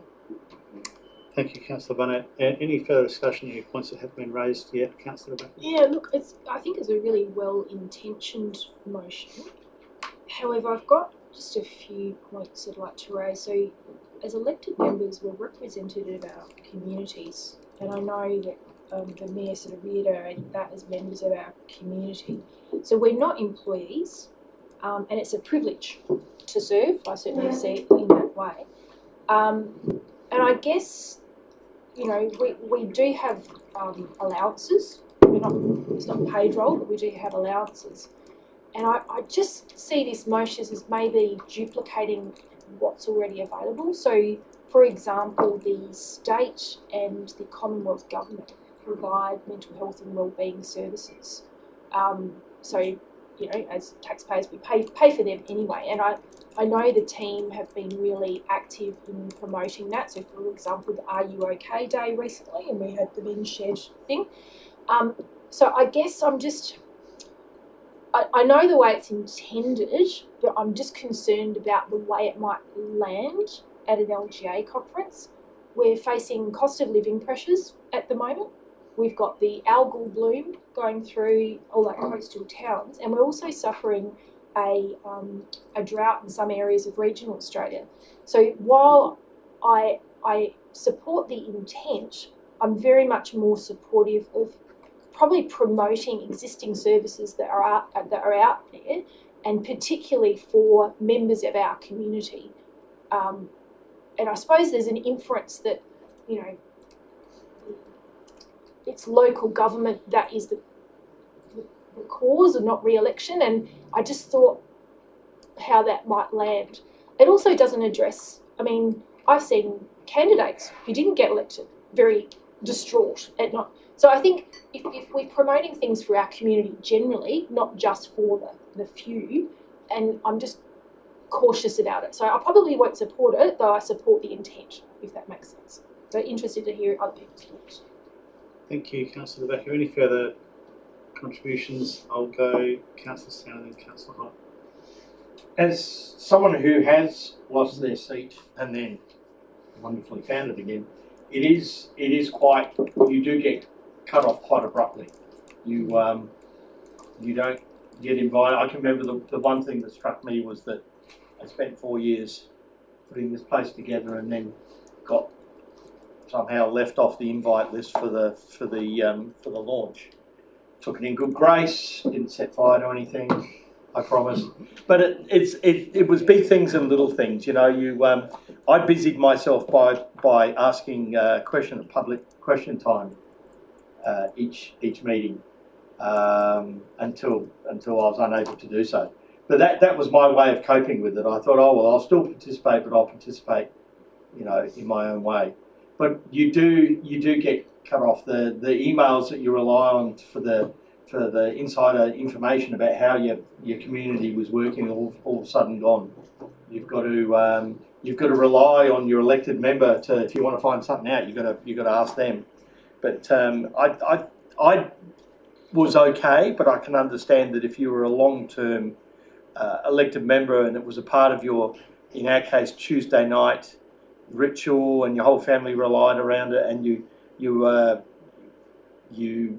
Thank you, Councillor Barnett. Any further discussion on any points that have been raised yet, Councillor Barnett? Yeah, look, I think it's a really well-intentioned motion. However, I've got just a few points I'd like to raise. So, as elected members, we're representative of our communities, and I know that the Mayor sort of reiterated that as members of our community. So we're not employees, and it's a privilege to serve. I certainly see it in that way. And I guess, we do have allowances. It's not paid role, but we do have allowances. And I just see this motion as maybe duplicating what's already available. So, for example, the state and the Commonwealth Government provide mental health and wellbeing services. So, as taxpayers, we pay for them anyway. And I know the team have been really active in promoting that. So, for example, the Are You OK Day recently, and we had the men's shed thing. So I guess I know the way it's intended, but I'm just concerned about the way it might land at an LGA conference. We're facing cost of living pressures at the moment. We've got the algal bloom going through all our coastal towns, and we're also suffering a drought in some areas of regional Australia. So while I support the intent, I'm very much more supportive of probably promoting existing services that are out there, and particularly for members of our community. And I suppose there's an inference that, it's local government that is the cause and not re-election, and I just thought how that might land. It also doesn't address, I've seen candidates who didn't get elected very distraught at not. So I think if we're promoting things for our community generally, not just for the few, and I'm just cautious about it. So I probably won't support it, though I support the intent, if that makes sense. So interested to hear other people's thoughts. Thank you, Councillor Becker. Any further contributions? I'll go Councillor Snow and then Councillor Hott. As someone who has lost their seat and then wonderfully found it again, it is quite, you do get cut off quite abruptly. You don't get invited. I can remember the one thing that struck me was that I spent 4 years putting this place together and then got somehow left off the invite list for the launch. Took it in good grace, didn't set fire to anything, I promise. But it was big things and little things. I busied myself by asking public question time each meeting until I was unable to do so. But that was my way of coping with it. I thought, oh well, I'll still participate, but I'll participate, in my own way. But you do get cut off. The emails that you rely on for the insider information about how your community was working all of a sudden gone. You've got to rely on your elected member if you want to find something out. You've got to ask them. But I was okay, but I can understand that if you were a long-term elected member and it was a part of your, in our case, Tuesday night ritual, and your whole family relied around it, and you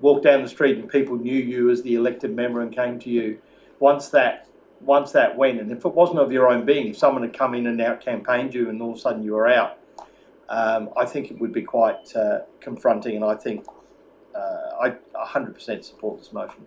walked down the street and people knew you as the elected member and came to you. Once that went, and if it wasn't of your own being, if someone had come in and out campaigned you and all of a sudden you were out, I think it would be quite confronting, and I think I 100% support this motion.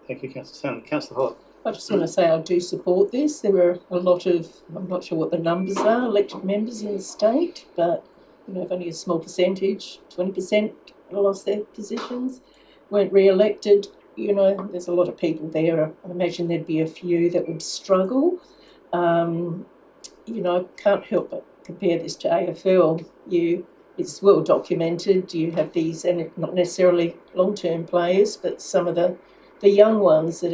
Thank you, Councillor Sandon. Councillor Holt. I just want to say I do support this. There are a lot of, I'm not sure what the numbers are, elected members in the state, but if only a small percentage, 20% lost their positions, weren't re-elected. There's a lot of people there. I imagine there'd be a few that would struggle. I can't help but compare this to AFL. It's well documented. You have these, and not necessarily long-term players, but some of the young ones that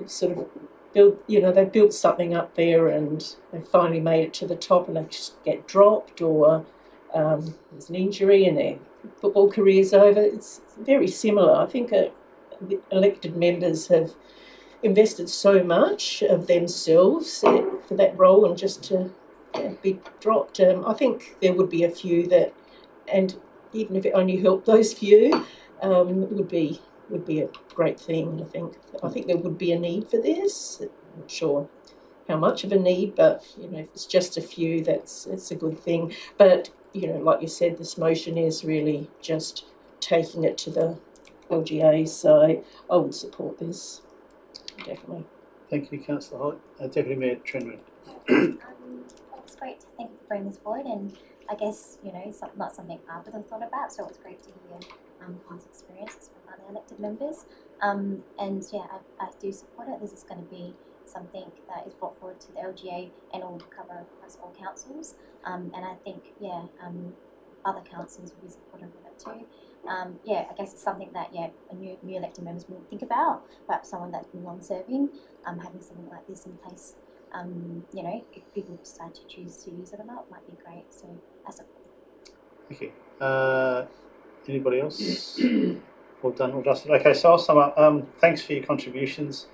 sort of they've built something up there and they've finally made it to the top, and they just get dropped, or there's an injury and their football career's over. It's very similar. I think the elected members have invested so much of themselves for that role, and just to be dropped. I think there would be a few that, and even if it only helped those few, would be a great thing. I think there would be a need for this. I'm not sure how much of a need, but if it's just a few, it's a good thing. But like you said, this motion is really just taking it to the LGA, so I would support this, definitely. Thank you, Councillor Holt. Deputy Mayor Trenwin. It's great. Thank you for bringing this forward, and I guess it's not something I would have thought about, so it's great to hear past experiences from other elected members. And yeah, I do support it. This is going to be something that is brought forward to the LGA and will cover across all councils. And I think other councils will be supportive of it too. Yeah, I guess it's something that new elected members will think about. Perhaps someone that's been long serving, having something like this in place. If people decide to choose to use it or not, might be great. So I support it. Thank you. Anybody else? All done, all dusted. Okay, so I'll sum up. Thanks for your contributions.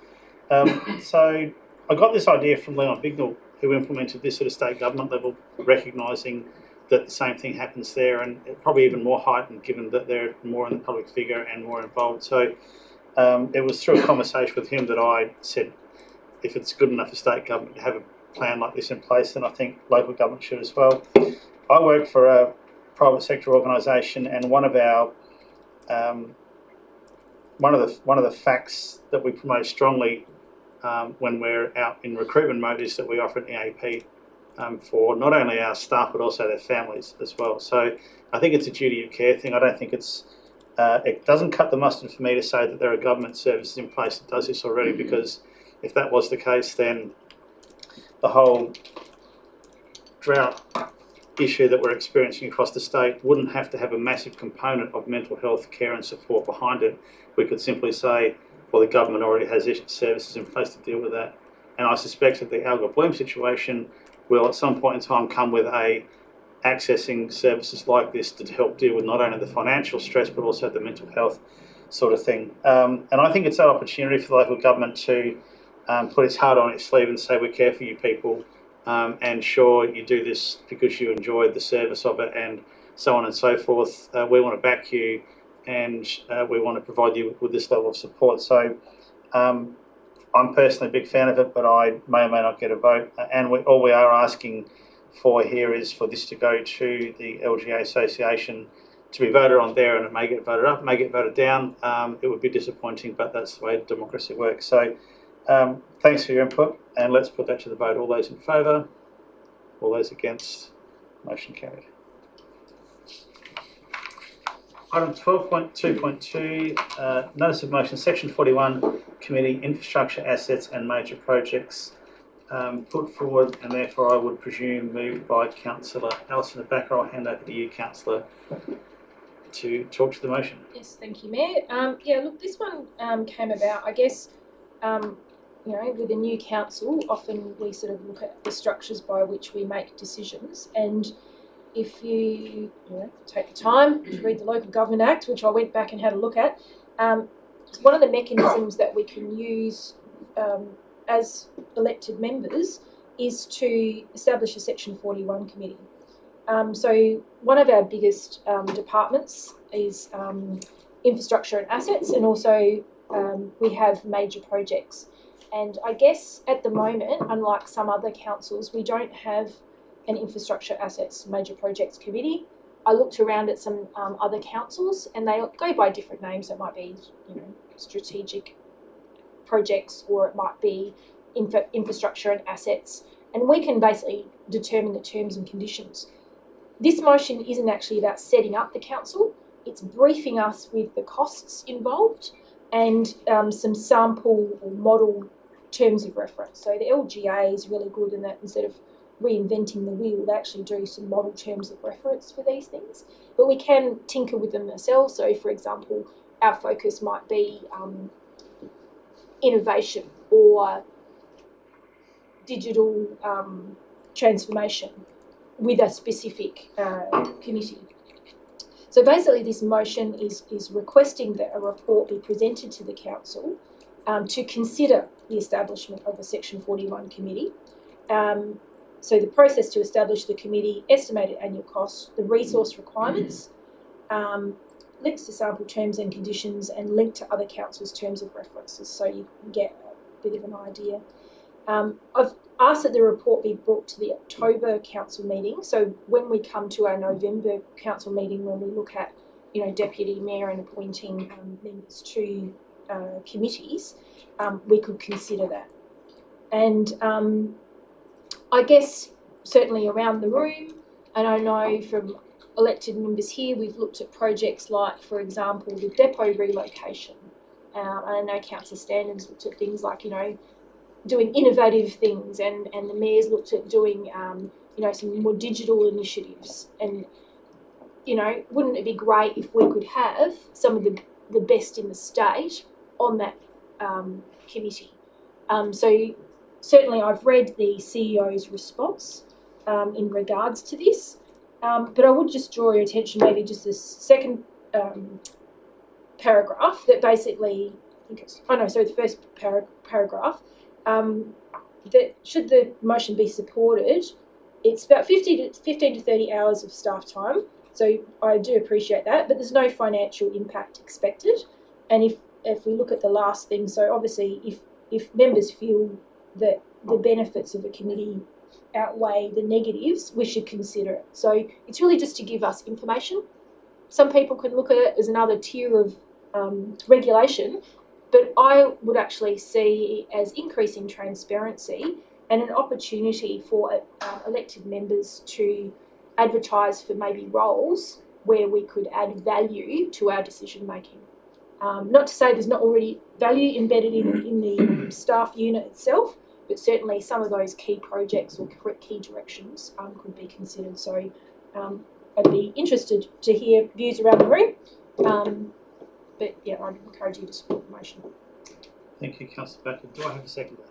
So I got this idea from Leon Bignell, who implemented this at a state government level, recognising that the same thing happens there, and probably even more heightened given that they're more in the public figure and more involved. So it was through a conversation with him that I said, if it's good enough for state government to have a plan like this in place, then I think local government should as well. I work for a private sector organisation, and one of the facts that we promote strongly when we're out in recruitment mode is that we offer an EAP for not only our staff but also their families as well. So I think it's a duty of care thing. I don't think it doesn't cut the mustard for me to say that there are government services in place that does this already, because if that was the case, then the whole drought issue that we're experiencing across the state wouldn't have to have a massive component of mental health care and support behind it. We could simply say, well, the government already has services in place to deal with that. And I suspect that the Algot Bloom situation will at some point in time come with accessing services like this to help deal with not only the financial stress but also the mental health sort of thing. And I think it's an opportunity for the local government to put its heart on its sleeve and say, we care for you people, and sure, you do this because you enjoy the service of it and so on and so forth. We want to back you, and we want to provide you with this level of support. So I'm personally a big fan of it, but I may or may not get a vote. And all we are asking for here is for this to go to the LGA Association to be voted on there, and it may get voted up, may get voted down. It would be disappointing, but that's the way democracy works. So thanks for your input, and let's put that to the vote. All those in favour? All those against? Motion carried. Item 12.2.2, Notice of Motion, Section 41, Committee, Infrastructure, Assets and Major Projects, put forward, and therefore I would presume moved by Councillor Alison Becker. I'll hand over to you, Councillor, to talk to the motion. Yes, thank you, Mayor. Yeah, look, this one came about, I guess, with a new council, often we sort of look at the structures by which we make decisions, and if you take the time to read the Local Government Act, which I went back and had a look at, one of the mechanisms that we can use as elected members is to establish a Section 41 committee. So one of our biggest departments is infrastructure and assets, and also we have major projects. And I guess at the moment, unlike some other councils, we don't have an infrastructure assets major projects committee. I looked around at some other councils, and they go by different names. It might be, strategic projects, or it might be infrastructure and assets. And we can basically determine the terms and conditions. This motion isn't actually about setting up the council. It's briefing us with the costs involved and some sample or model terms of reference. So the LGA is really good in that instead of reinventing the wheel, they actually do some model terms of reference for these things. But we can tinker with them ourselves. So, for example, our focus might be innovation or digital transformation with a specific committee. So basically this motion is requesting that a report be presented to the council to consider the establishment of a Section 41 committee. So the process to establish the committee, estimated annual costs, the resource requirements, links to sample terms and conditions, and link to other councils' terms of references, so you can get a bit of an idea. I've asked that the report be brought to the October council meeting. So when we come to our November council meeting, when we look at, deputy mayor and appointing members to committees, we could consider that. And I guess certainly around the room, and I know from elected members here, we've looked at projects like, for example, the depot relocation. And I know Councillor Standard's looked at things like, doing innovative things, and the mayor's looked at doing, some more digital initiatives. And, wouldn't it be great if we could have some of the best in the state on that committee? So certainly I've read the CEO's response in regards to this, but I would just draw your attention maybe just the second paragraph that basically, the first paragraph, that should the motion be supported, it's about 15 to 30 hours of staff time. So I do appreciate that, but there's no financial impact expected. And if we look at the last thing, so obviously if members feel that the benefits of a committee outweigh the negatives, we should consider it. So it's really just to give us information. Some people can look at it as another tier of regulation, but I would actually see it as increasing transparency and an opportunity for elected members to advertise for maybe roles where we could add value to our decision making. Not to say there's not already value embedded in the staff unit itself, but certainly some of those key projects or key directions could be considered. So I'd be interested to hear views around the room. But yeah, I'd encourage you to support the motion. Thank you, Councillor Baker. Do I have a seconder?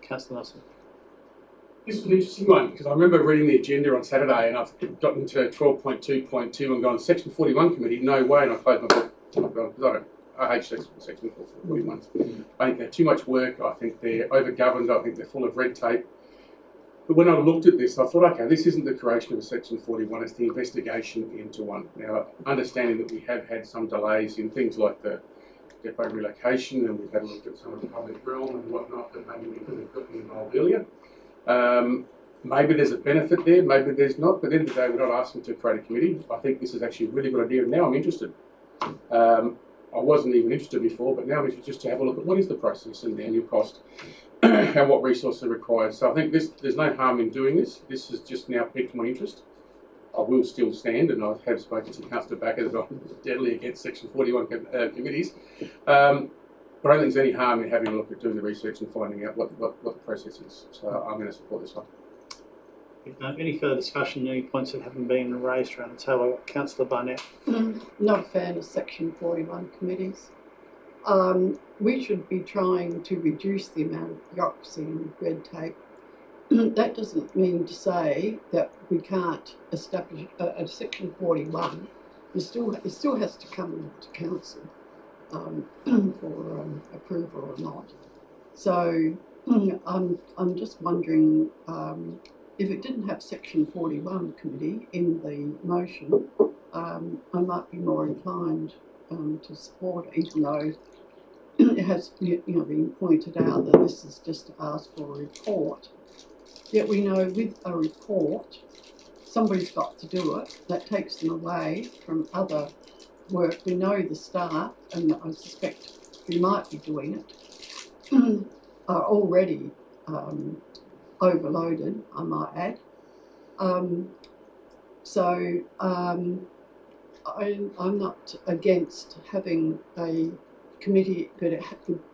Councillor Nelson. This was an interesting one because I remember reading the agenda on Saturday and I've gotten to 12.2.2 and gone, Section 41 committee, no way, and I closed my book. I've gone, I hate Section 41. I think they're too much work, I think they're over-governed, I think they're full of red tape. But when I looked at this, I thought, okay, this isn't the creation of a Section 41, it's the investigation into one. Now, understanding that we have had some delays in things like the depot relocation, and we've had a look at some of the public realm and whatnot that maybe we could have gotten involved earlier. Maybe there's a benefit there, maybe there's not, but at the end of the day, we're not asking to create a committee. I think this is actually a really good idea, and now I'm interested. I wasn't even interested before, but now I'm interested just to have a look at what is the process and the annual cost and what resources are required. So I think there's no harm in doing this. This has just now piqued my interest. I will still stand, and I have spoken to Councillor Baker that I'm deadly against Section 41 committees. But I don't think there's any harm in having a look at doing the research and finding out what the process is. So I'm going to support this one. If no, any further discussion, any points that haven't been raised around the table? Councillor Barnett. Not a fan of Section 41 committees. We should be trying to reduce the amount of bureaucracy and red tape. That doesn't mean to say that we can't establish a Section 41. It still has to come to council for approval or not. So I'm just wondering if it didn't have section 41 committee in the motion, I might be more inclined to support it, even though it has been pointed out that this is just to ask for a report. Yet we know with a report, somebody's got to do it. That takes them away from other work. We know the staff, and I suspect who might be doing it, are already overloaded, I might add. I'm not against having a committee, but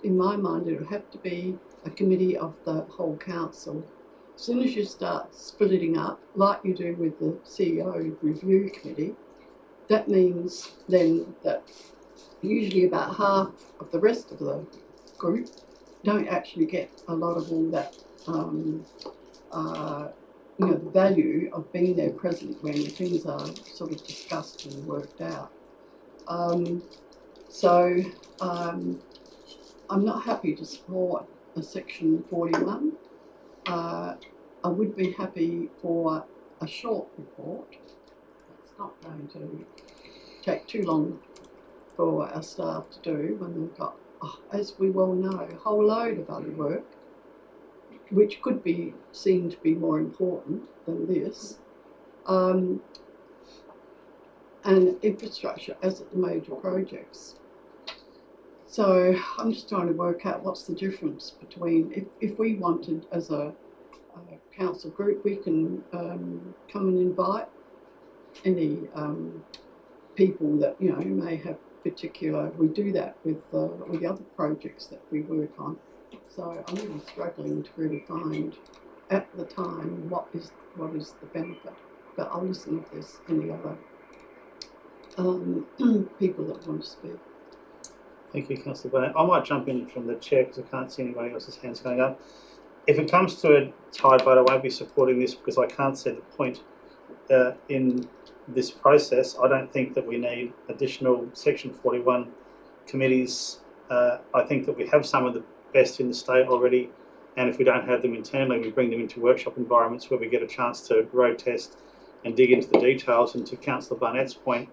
in my mind it would have to be a committee of the whole council. As soon as you start splitting up, like you do with the CEO review committee, that means then that usually about half of the rest of the group don't actually get a lot of all that the value of being there present when things are sort of discussed and worked out. I'm not happy to support a section 41. I would be happy for a short report. It's not going to take too long for our staff to do when they've got, as we well know, a whole load of other work which could be seen to be more important than this, and infrastructure as the major projects. So I'm just trying to work out what's the difference between, if we wanted as a council group, we can come and invite any people that may have particular. We do that with the other projects that we work on. So I'm really struggling to really find at the time what is the benefit. But I'll listen if there's any other people that want to speak. Thank you, Councillor Burnett. I might jump in from the chair because I can't see anybody else's hands going up. If it comes to a tied vote, I won't be supporting this because I can't see the point in this process. I don't think that we need additional Section 41 committees. I think that we have some of the best in the state already, and if we don't have them internally, we bring them into workshop environments where we get a chance to road test and dig into the details. And to Councillor Barnett's point,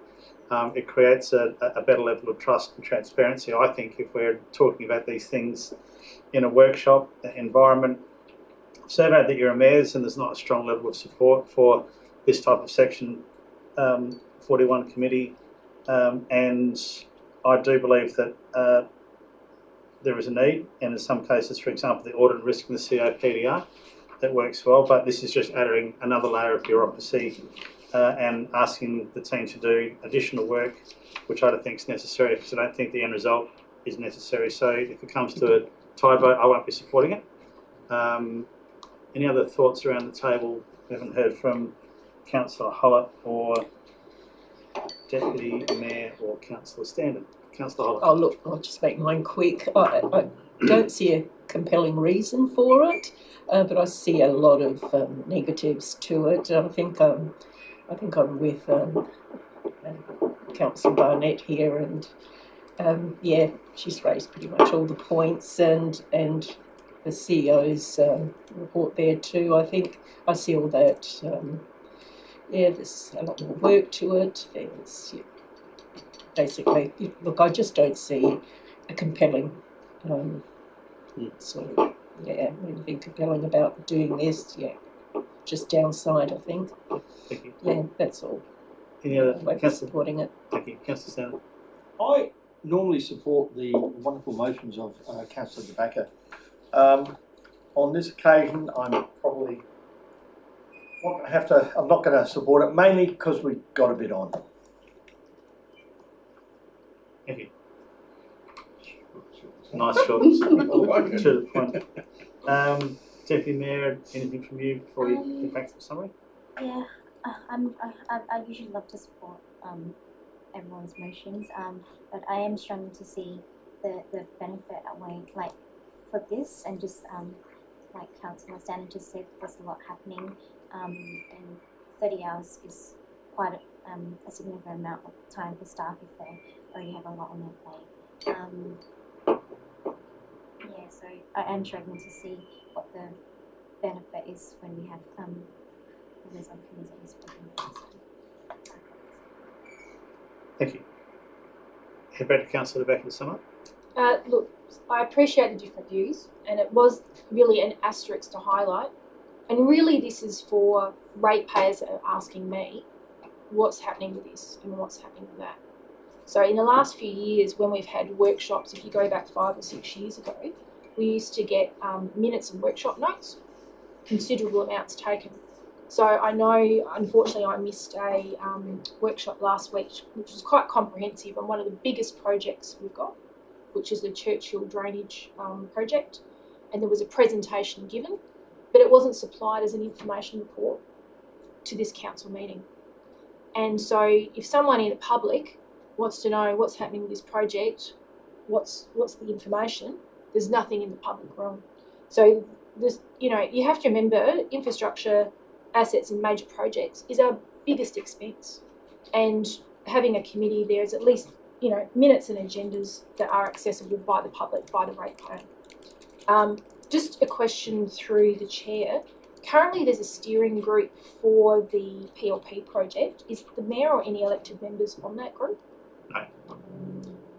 it creates a better level of trust and transparency, I think, if we're talking about these things in a workshop environment. I've surveyed the Eora mayors and there's not a strong level of support for this type of Section 41 committee, and I do believe that there is a need, and in some cases, for example, the audit and risk in the COPDR, that works well, but this is just adding another layer of bureaucracy and asking the team to do additional work, which I don't think is necessary, because I don't think the end result is necessary. So if it comes to a tie vote, I won't be supporting it. Any other thoughts around the table? We haven't heard from Councillor Hollett or Deputy Mayor or Councillor Standen. Councillor Hollett. Oh look, I'll just make mine quick. I don't see a compelling reason for it, but I see a lot of negatives to it. I think I'm with Councillor Barnett here, and yeah, she's raised pretty much all the points, and the CEO's report there too. I think I see all that. Yeah, there's a lot more work to it. There's basically, look, I just don't see a compelling sort of, anything compelling about doing this. Yeah, just downside, I think. Thank you. Yeah, that's all. Any other? Councillor supporting it. Thank you. Councillor Standen. I normally support the wonderful motions of Councillor De Backer. On this occasion, I'm probably I'm not going to support it, mainly because we got a bit on. Thank you. Nice shot. To the point. Deputy Mayor, anything from you before you get back to the summary? Yeah, I usually love to support everyone's motions, but I am struggling to see the benefit outweigh, like, for this, and just like Councillor Standen just said, there's a lot happening, and 30 hours is quite a significant amount of time for staff if they already have a lot on their plate. Yeah, so I am struggling to see what the benefit is when we have members on committees that you've spoken about. Thank you. Head back to Councillor Beck to sum up. Look, I appreciate the different views, and it was really an asterisk to highlight. And really, this is for ratepayers that are asking me what's happening with this and what's happening with that. So in the last few years, when we've had workshops, if you go back 5 or 6 years ago, we used to get minutes and workshop notes, considerable amounts taken. So I know, unfortunately, I missed a workshop last week, which was quite comprehensive on one of the biggest projects we've got, which is the Churchill Drainage project. And there was a presentation given, but it wasn't supplied as an information report to this council meeting. And so if someone in the public wants to know what's happening with this project, what's the information, there's nothing in the public realm. So this, you have to remember, infrastructure assets in major projects is our biggest expense, and having a committee there is at least minutes and agendas that are accessible by the public, by the ratepayer. Just a question through the chair. Currently there's a steering group for the PLP project. Is the mayor or any elected members on that group? No.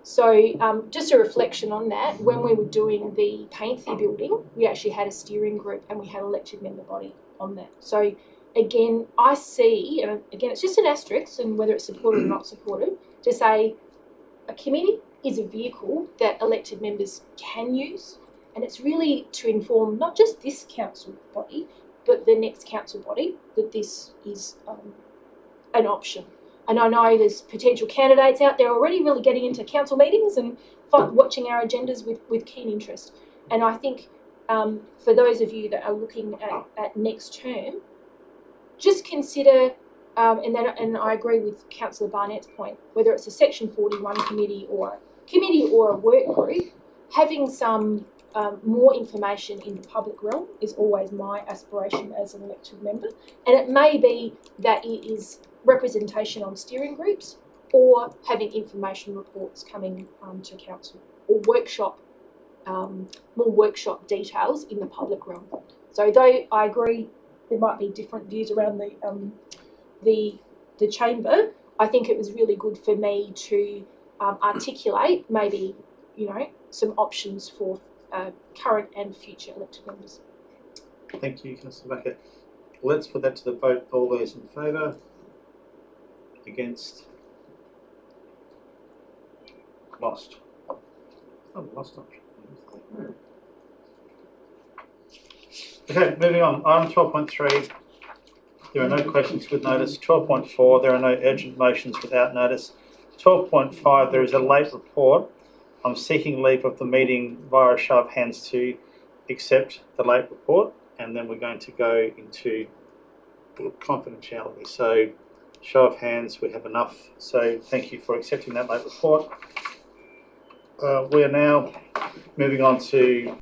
So just a reflection on that, when we were doing the Painthy building, we actually had a steering group and we had an elected member body on that. So again, I see, and again, it's just an asterisk, and whether it's supported or not supported, to say a committee is a vehicle that elected members can use, and it's really to inform not just this council body, but the next council body that this is an option. And I know there's potential candidates out there already really getting into council meetings and watching our agendas with keen interest. And I think for those of you that are looking at next term, just consider, and I agree with Councillor Barnett's point, whether it's a Section 41 committee or a work group, having some more information in the public realm is always my aspiration as an elected member. And it may be that it is representation on steering groups or having information reports coming to council, or more workshop details in the public realm. So though I agree there might be different views around the chamber, I think it was really good for me to articulate maybe some options for current and future elected members. Thank you, Councillor Becker. Let's put that to the vote. All those in favour? Against? Lost. Oh, lost option. Okay, moving on. Item 12.3. There are no questions with notice. 12.4. There are no urgent motions without notice. 12.5. There is a late report. I'm seeking leave of the meeting via a show of hands to accept the late report, and then we're going to go into confidentiality. So, show of hands, we have enough. So, thank you for accepting that late report. We are now moving on to